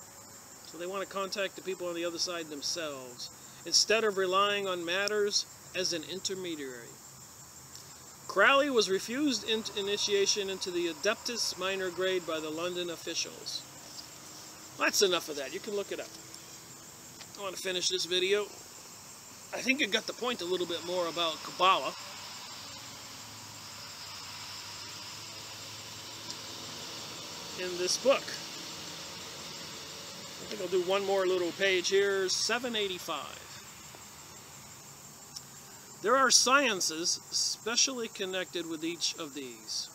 So they want to contact the people on the other side themselves, instead of relying on matters as an intermediary. Crowley was refused initiation into the Adeptus minor grade by the London officials. That's enough of that. You can look it up. I want to finish this video. I think it got the point a little bit more about Kabbalah. In this book. I think I'll do one more little page here, 785. There are sciences specially connected with each of these.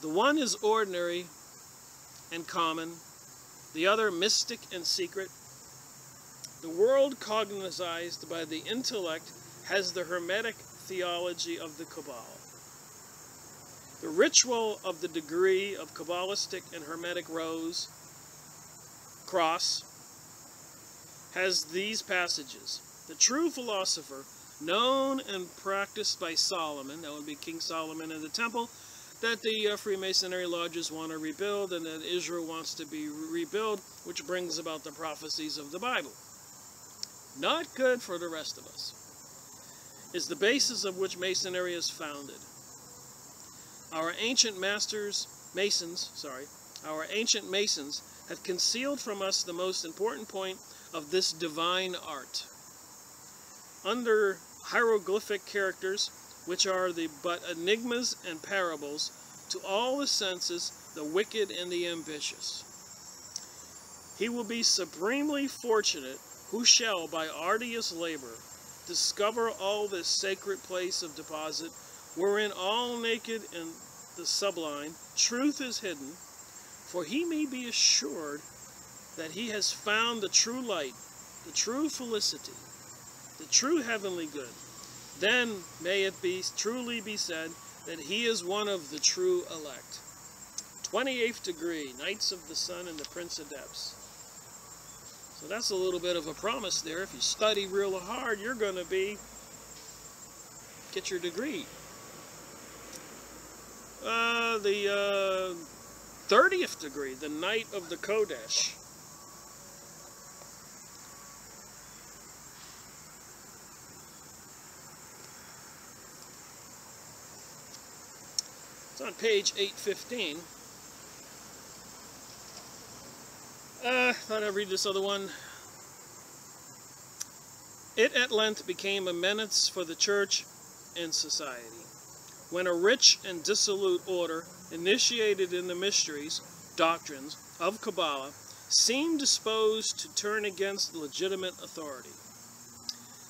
The one is ordinary and common, the other mystic and secret. The world cognized by the intellect has the Hermetic theology of the Kabbalah. The ritual of the degree of Kabbalistic and Hermetic cross has these passages. The true philosopher, known and practiced by Solomon, that would be King Solomon in the temple, that the Freemasonry lodges want to rebuild and that Israel wants to be rebuilt, which brings about the prophecies of the Bible. Not good for the rest of us. Is the basis of which Masonry is founded. Our ancient Masons have concealed from us the most important point of this divine art. Under hieroglyphic characters, which are but enigmas and parables to all the senses, the wicked and the ambitious. He will be supremely fortunate who shall, by arduous labor, discover all this sacred place of deposit, wherein all naked and the sublime truth is hidden, for he may be assured that he has found the true light, the true felicity, the true heavenly good. Then may it truly be said that he is one of the true elect. 28th degree, Knights of the Sun and the Prince of Depths. So that's a little bit of a promise there. If you study real hard, you're going to get your degree. The 30th degree, the Knight of the Kodesh. It's on page 815. Thought I'd read this other one. It at length became a menace for the church and society, when a rich and dissolute order, initiated in the mysteries, doctrines of Kabbalah, seemed disposed to turn against legitimate authority,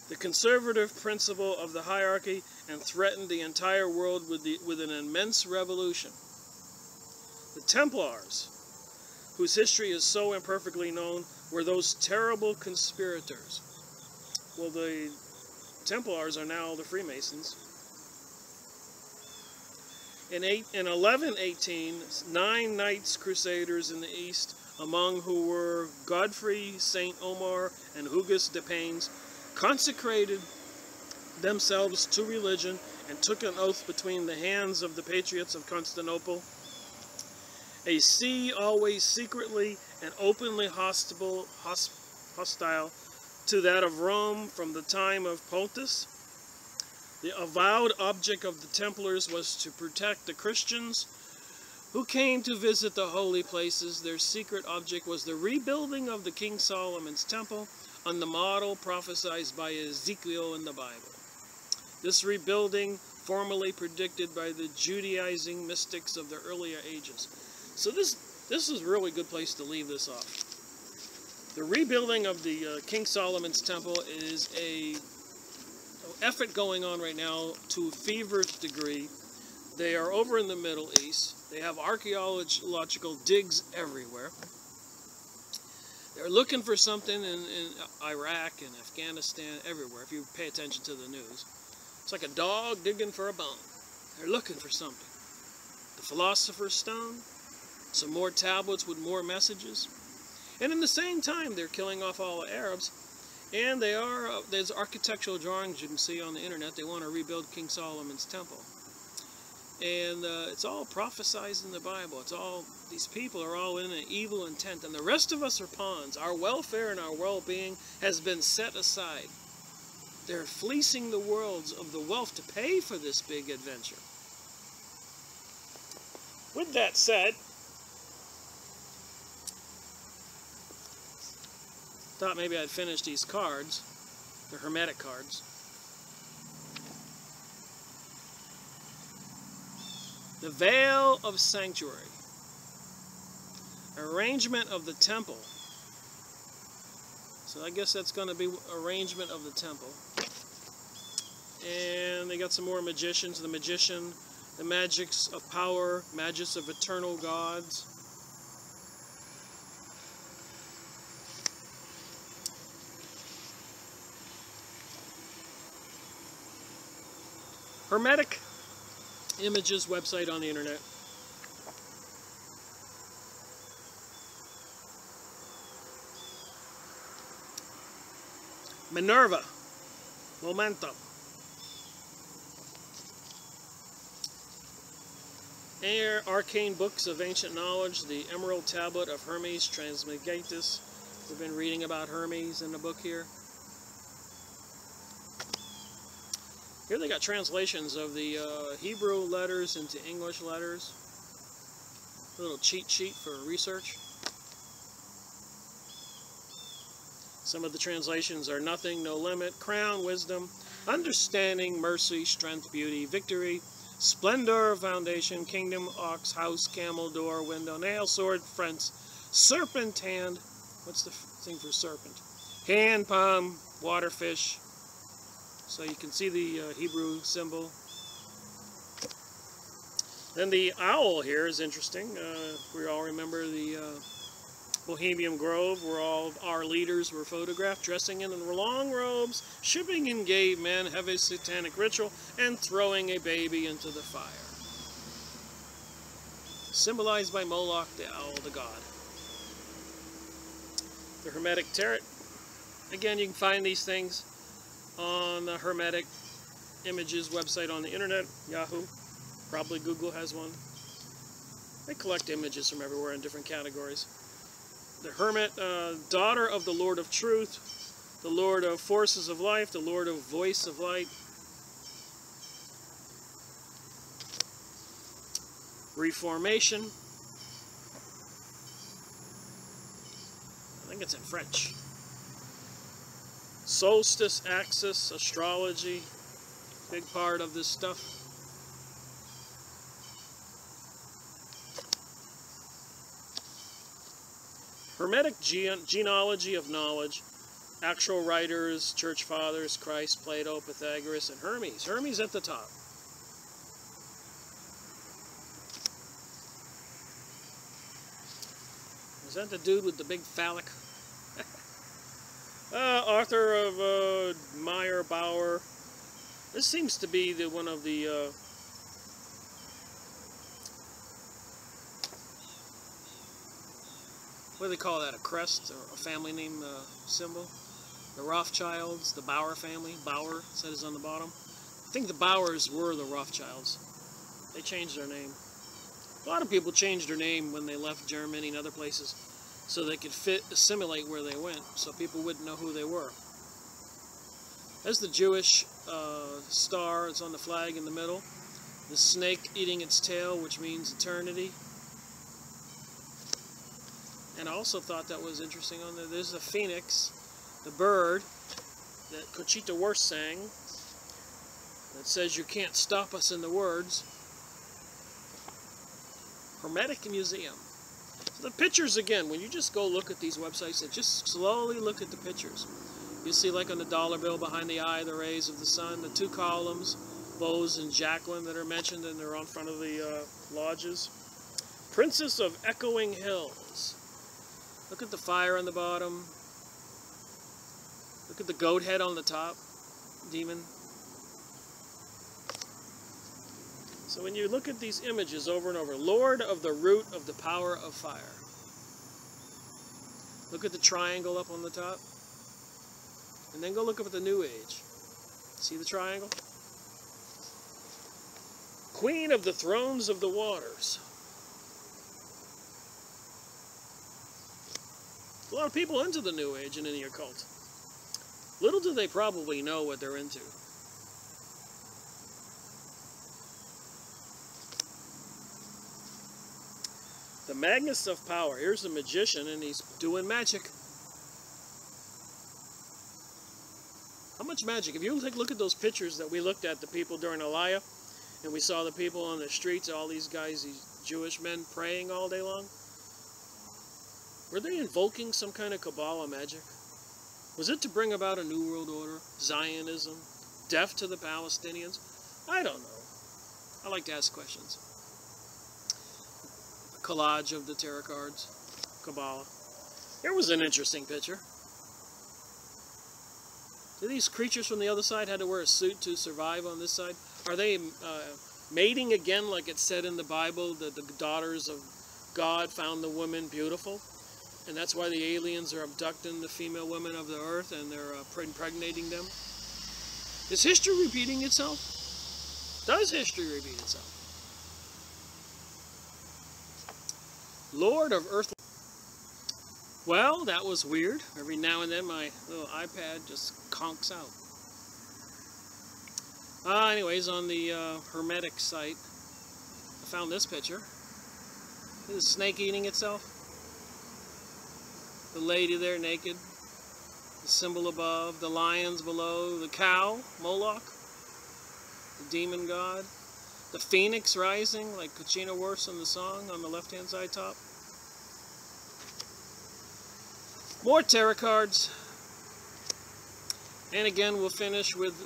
the conservative principle of the hierarchy, and threatened the entire world with an immense revolution. The Templars, whose history is so imperfectly known, were those terrible conspirators. Well, the Templars are now the Freemasons. In 1118, 9 Knights Crusaders in the East, among who were Godfrey, Saint Omar, and Hugues de Payens, consecrated themselves to religion and took an oath between the hands of the patriots of Constantinople. A see always secretly and openly hostile to that of Rome from the time of Pontus. The avowed object of the Templars was to protect the Christians who came to visit the holy places. Their secret object was the rebuilding of the King Solomon's temple on the model prophesied by Ezekiel in the Bible. This rebuilding formally predicted by the Judaizing mystics of the earlier ages. So this is a really good place to leave this off. The rebuilding of the King Solomon's temple is an effort going on right now to a feverish degree. They are over in the Middle East. They have archaeological digs everywhere. They're looking for something in Iraq and Afghanistan, everywhere, if you pay attention to the news. It's like a dog digging for a bone. They're looking for something. The Philosopher's Stone, some more tablets with more messages. And in the same time, they're killing off all the Arabs. And there's architectural drawings you can see on the internet. They want to rebuild King Solomon's temple. And it's all prophesied in the Bible. It's all, these people are all in an evil intent. And the rest of us are pawns. Our welfare and our well-being has been set aside. They're fleecing the worlds of the wealth to pay for this big adventure. With that said, thought maybe I'd finish these cards, the Hermetic cards. The veil of sanctuary. Arrangement of the temple. So I guess that's going to be arrangement of the temple. And they got some more magicians. The magician, the magics of power, magics of eternal gods. Hermetic Images website on the internet. Minerva, Momentum. Arcane Books of Ancient Knowledge, the Emerald Tablet of Hermes Trismegistus. We've been reading about Hermes in the book here. Here they got translations of the Hebrew letters into English letters. A little cheat sheet for research. Some of the translations are nothing, no limit, crown, wisdom, understanding, mercy, strength, beauty, victory, splendor, foundation, kingdom, ox, house, camel, door, window, nail, sword, fence, serpent, hand. What's the thing for serpent? Hand, palm, water, fish. So you can see the Hebrew symbol. Then the owl here is interesting. We all remember the Bohemian Grove, where all our leaders were photographed dressing in long robes, shipping in gay men, have a satanic ritual, and throwing a baby into the fire. Symbolized by Moloch, the owl, the god. The Hermetic Tarot. Again, you can find these things on the Hermetic Images website on the internet, Yahoo. Probably Google has one. They collect images from everywhere in different categories. The Hermit, daughter of the Lord of Truth, the Lord of Forces of Life, the Lord of Voice of Light. Reformation. I think it's in French. Solstice, axis, astrology, big part of this stuff. Hermetic genealogy of knowledge, actual writers, church fathers, Christ, Plato, Pythagoras, and Hermes. Hermes at the top. Is that the dude with the big phallic? Author of Meyer Bauer. This seems to be the one of the what do they call that? A crest or a family name symbol? The Rothschilds, the Bauer family. Bauer says on the bottom. I think the Bauers were the Rothschilds. They changed their name. A lot of people changed their name when they left Germany and other places, so they could assimilate where they went, so people wouldn't know who they were. There's the Jewish star. It's on the flag in the middle. The snake eating its tail, which means eternity. And I also thought that was interesting on there. There's the phoenix, the bird that Conchita Wurst sang, that says you can't stop us in the words. Hermetic Museum. So the pictures, again, when you just go look at these websites and just slowly look at the pictures, you see, like on the dollar bill behind the eye, the rays of the sun, the two columns, Bose and Jacqueline, that are mentioned, and they're on front of the lodges. Princess of Echoing Hills. Look at the fire on the bottom. Look at the goat head on the top. Demon. So when you look at these images over and over, Lord of the root of the power of fire. Look at the triangle up on the top. And then go look up at the New Age. See the triangle? Queen of the thrones of the waters. A lot of people into the New Age and in the occult. Little do they probably know what they're into. The Magnus of Power. Here's a magician and he's doing magic. How much magic? If you take a look at those pictures that we looked at, the people during Aliyah, and we saw the people on the streets, all these guys, these Jewish men praying all day long. Were they invoking some kind of Kabbalah magic? Was it to bring about a new world order? Zionism? Death to the Palestinians? I don't know. I like to ask questions. A collage of the tarot cards. Kabbalah. Here was an interesting picture. Do these creatures from the other side had to wear a suit to survive on this side? Are they mating again like it said in the Bible that the daughters of God found the women beautiful? And that's why the aliens are abducting the female women of the earth and they're impregnating them? Is history repeating itself? Does history repeat itself? Lord of Earth. Well, that was weird. Every now and then my little iPad just conks out. Anyways, on the Hermetic site, I found this picture. Is a snake eating itself? The lady there naked, the symbol above, the lions below, the cow, Moloch, the demon god, the phoenix rising like Kachina Wurst in the song on the left-hand side top. More tarot cards. And again, we'll finish with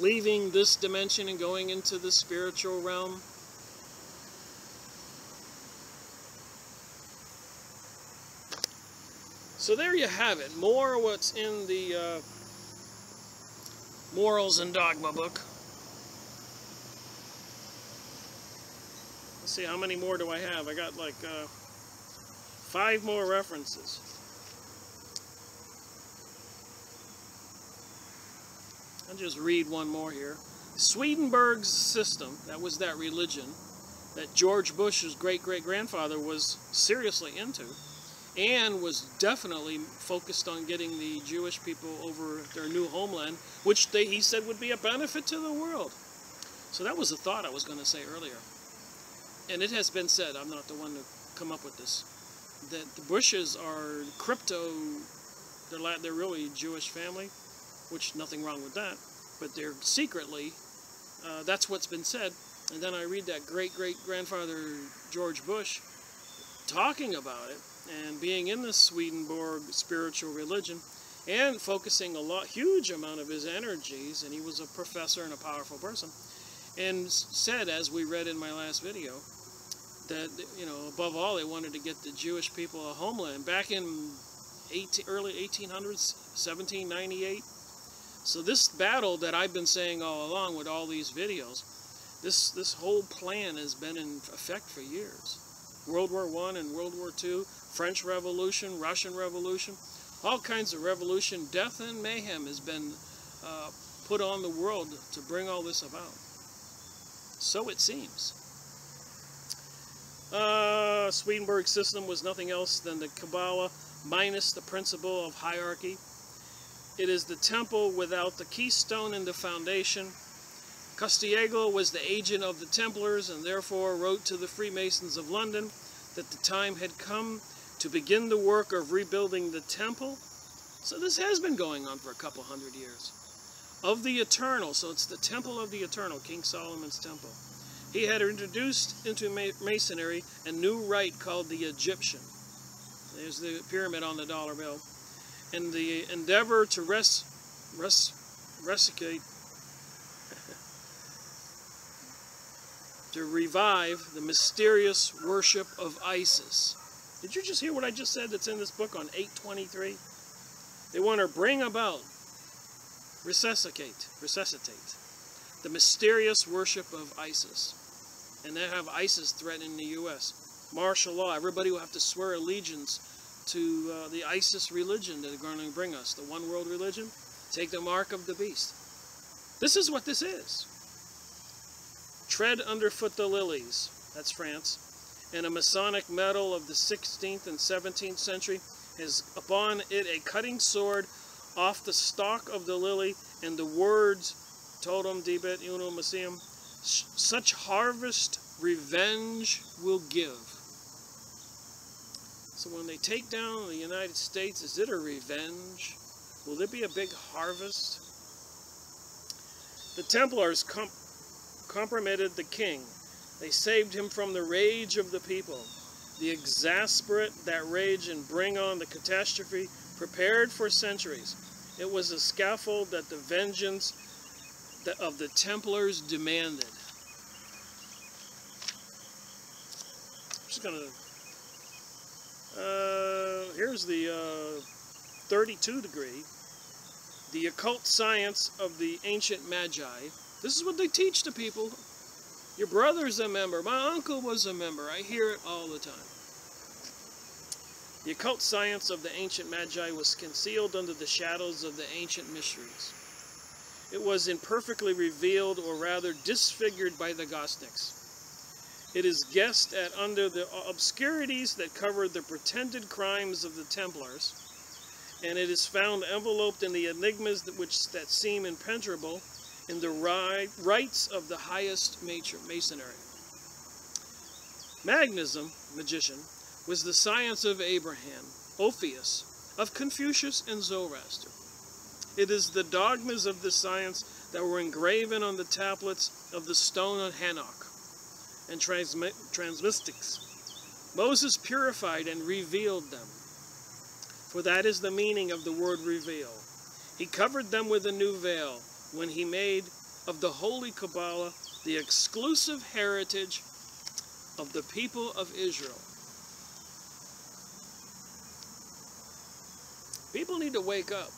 leaving this dimension and going into the spiritual realm. So there you have it. More what's in the Morals and Dogma book. Let's see, how many more do I have? I got like 5 more references. I'll just read one more here. Swedenborg's system, that was that religion that George Bush's great-great-grandfather was seriously into, and was definitely focused on getting the Jewish people over their new homeland, which he said would be a benefit to the world. So that was a thought I was going to say earlier. And it has been said, I'm not the one to come up with this, that the Bushes are crypto, they're really a Jewish family, which nothing wrong with that, but they're secretly, that's what's been said. And then I read that great-great-grandfather George Bush talking about it, and being in the Swedenborg spiritual religion, and focusing huge amount of his energies, and he was a professor and a powerful person, and said, as we read in my last video, that, you know, above all, they wanted to get the Jewish people a homeland. Back in early 1800s, 1798. So this battle that I've been saying all along with all these videos, this whole plan has been in effect for years. World War I and World War II, French Revolution, Russian Revolution, all kinds of revolution, death and mayhem has been put on the world to bring all this about. So it seems. Swedenborg's system was nothing else than the Kabbalah minus the principle of hierarchy. It is the temple without the keystone and the foundation. Castiego was the agent of the Templars and therefore wrote to the Freemasons of London that the time had come to begin the work of rebuilding the temple. So this has been going on for a couple hundred years. Of the Eternal, so it's the Temple of the Eternal, King Solomon's temple. He had introduced into Masonry a new rite called the Egyptian. There's the pyramid on the dollar bill. And the endeavor to to revive the mysterious worship of Isis. Did you just hear what I just said that's in this book on 823? They want to bring about, resuscitate the mysterious worship of Isis. And they have ISIS threatening the U.S. Martial law. Everybody will have to swear allegiance to the ISIS religion that they're going to bring us. The one world religion. Take the mark of the beast. This is what this is. tread underfoot the lilies, that's France, and a Masonic medal of the 16th and 17th century has upon it a cutting sword off the stalk of the lily, and the words, Totum debet unum messium, such harvest revenge will give. So when they take down the United States, is it a revenge? Will there be a big harvest? The Templars compromised the king. They saved him from the rage of the people. The exasperate that rage and bring on the catastrophe prepared for centuries. It was a scaffold that the vengeance of the Templars demanded. I'm just gonna, here's the 32 degree. The occult science of the ancient magi. This is what they teach to people. Your brother's a member. My uncle was a member. I hear it all the time. The occult science of the ancient magi was concealed under the shadows of the ancient mysteries. It was imperfectly revealed, or rather disfigured, by the Gnostics. It is guessed at under the obscurities that covered the pretended crimes of the Templars, and it is found enveloped in the enigmas that seem impenetrable in the rites of the highest masonry. Magism, magician, was the science of Abraham, Orpheus, of Confucius and Zoroaster. It is the dogmas of the science that were engraven on the tablets of the stone of Hanok and transmystics. Moses purified and revealed them, for that is the meaning of the word reveal. He covered them with a new veil when he made of the Holy Kabbalah the exclusive heritage of the people of Israel. People need to wake up.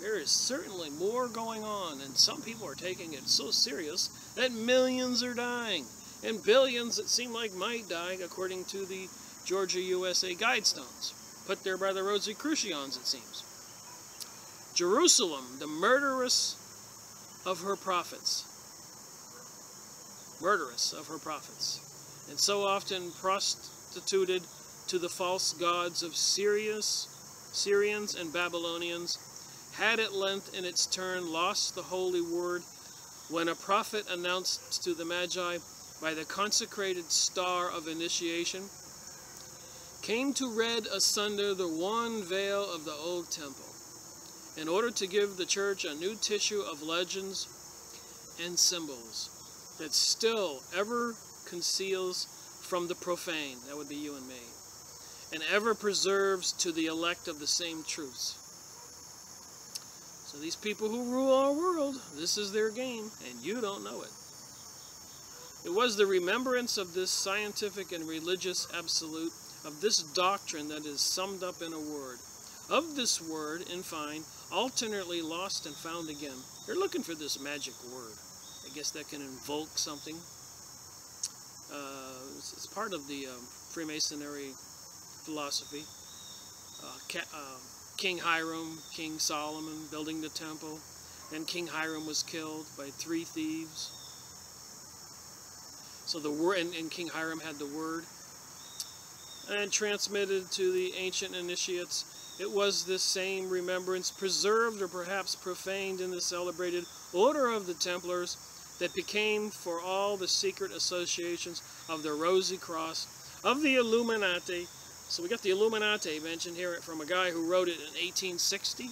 There is certainly more going on, and some people are taking it so serious that millions are dying, and billions that seem like might die, according to the Georgia USA Guidestones, put there by the Rosicrucians, it seems. Jerusalem, the murderess of her prophets, and so often prostituted to the false gods of Syrians and Babylonians, had at length in its turn lost the holy word when a prophet announced to the Magi by the consecrated star of initiation came to rend asunder the one veil of the old temple in order to give the church a new tissue of legends and symbols that still ever conceals from the profane, that would be you and me, and ever preserves to the elect of the same truths. So these people who rule our world, this is their game, and you don't know it. It was the remembrance of this scientific and religious absolute, of this doctrine that is summed up in a word. Of this word, in fine, alternately lost and found again. They're looking for this magic word. I guess that can invoke something. It's part of the Freemasonry philosophy. King Hiram, King Solomon building the temple. Then King Hiram was killed by 3 thieves. So the word, and King Hiram had the word, and transmitted to the ancient initiates. It was this same remembrance, preserved or perhaps profaned in the celebrated Order of the Templars, that became for all the secret associations of the Rosy Cross, of the Illuminati. So we got the Illuminati mentioned here from a guy who wrote it in 1860.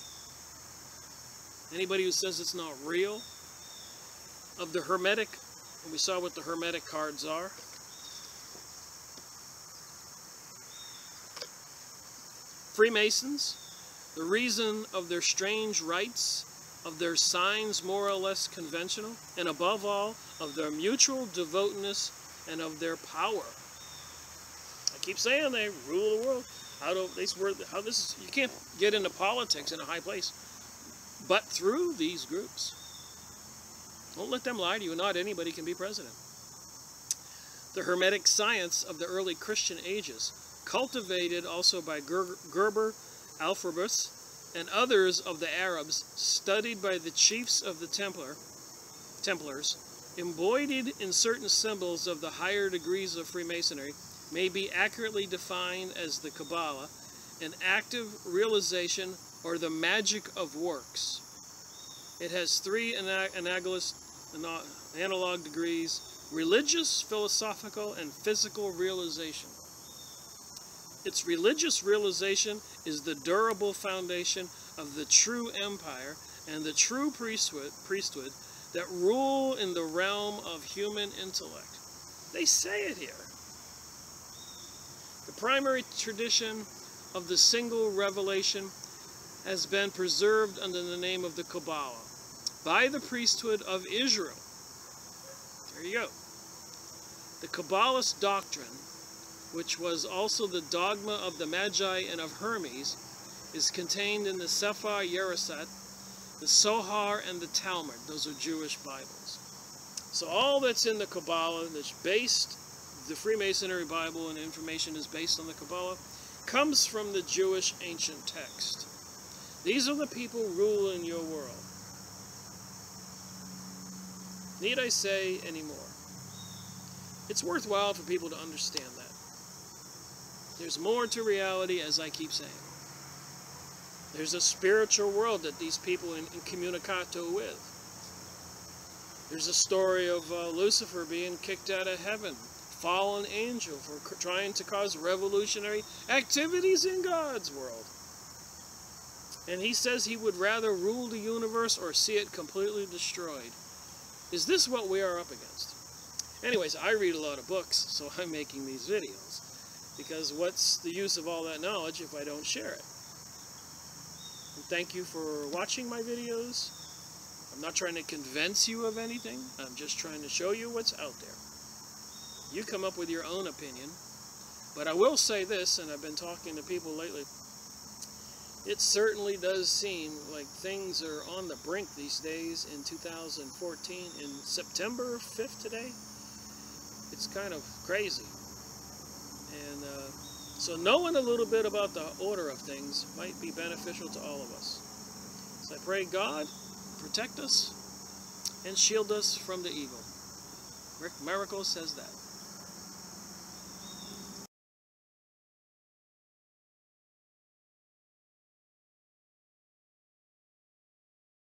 Anybody who says it's not real. Of the Hermetic, and we saw what the Hermetic cards are. Freemasons, the reason of their strange rites, of their signs more or less conventional, and above all, of their mutual devoutness and of their power. I keep saying they rule the world. You can't get into politics in a high place, but through these groups. Don't let them lie to you. Not anybody can be president. The Hermetic science of the early Christian ages, cultivated also by Gerber, Alphabus, and others of the Arabs, studied by the chiefs of the Templars, embodied in certain symbols of the higher degrees of Freemasonry, may be accurately defined as the Kabbalah, an active realization or the magic of works. It has three analog degrees: religious, philosophical, and physical realization. Its religious realization is the durable foundation of the true empire and the true priesthood that rule in the realm of human intellect. They say it here. The primary tradition of the single revelation has been preserved under the name of the Kabbalah by the priesthood of Israel. There you go. The Kabbalist doctrine, which was also the dogma of the Magi and of Hermes, is contained in the Sefer Yerisat, the Zohar, and the Talmud. Those are Jewish Bibles. So all that's in the Kabbalah, that's based, the Freemasonry Bible and information is based on the Kabbalah, comes from the Jewish ancient text. These are the people ruling your world. Need I say any more? It's worthwhile for people to understand that. There's more to reality, as I keep saying. There's a spiritual world that these people incommunicato with. There's a story of Lucifer being kicked out of heaven, fallen angel for trying to cause revolutionary activities in God's world. And he says he would rather rule the universe or see it completely destroyed. Is this what we are up against? Anyways, I read a lot of books, so I'm making these videos. Because what's the use of all that knowledge if I don't share it? And thank you for watching my videos. I'm not trying to convince you of anything. I'm just trying to show you what's out there. You come up with your own opinion. But I will say this, and I've been talking to people lately, it certainly does seem like things are on the brink these days in 2014. In September 5th today, it's kind of crazy. And so knowing a little bit about the order of things might be beneficial to all of us. So I pray God protect us and shield us from the evil. Rick Miracle says that.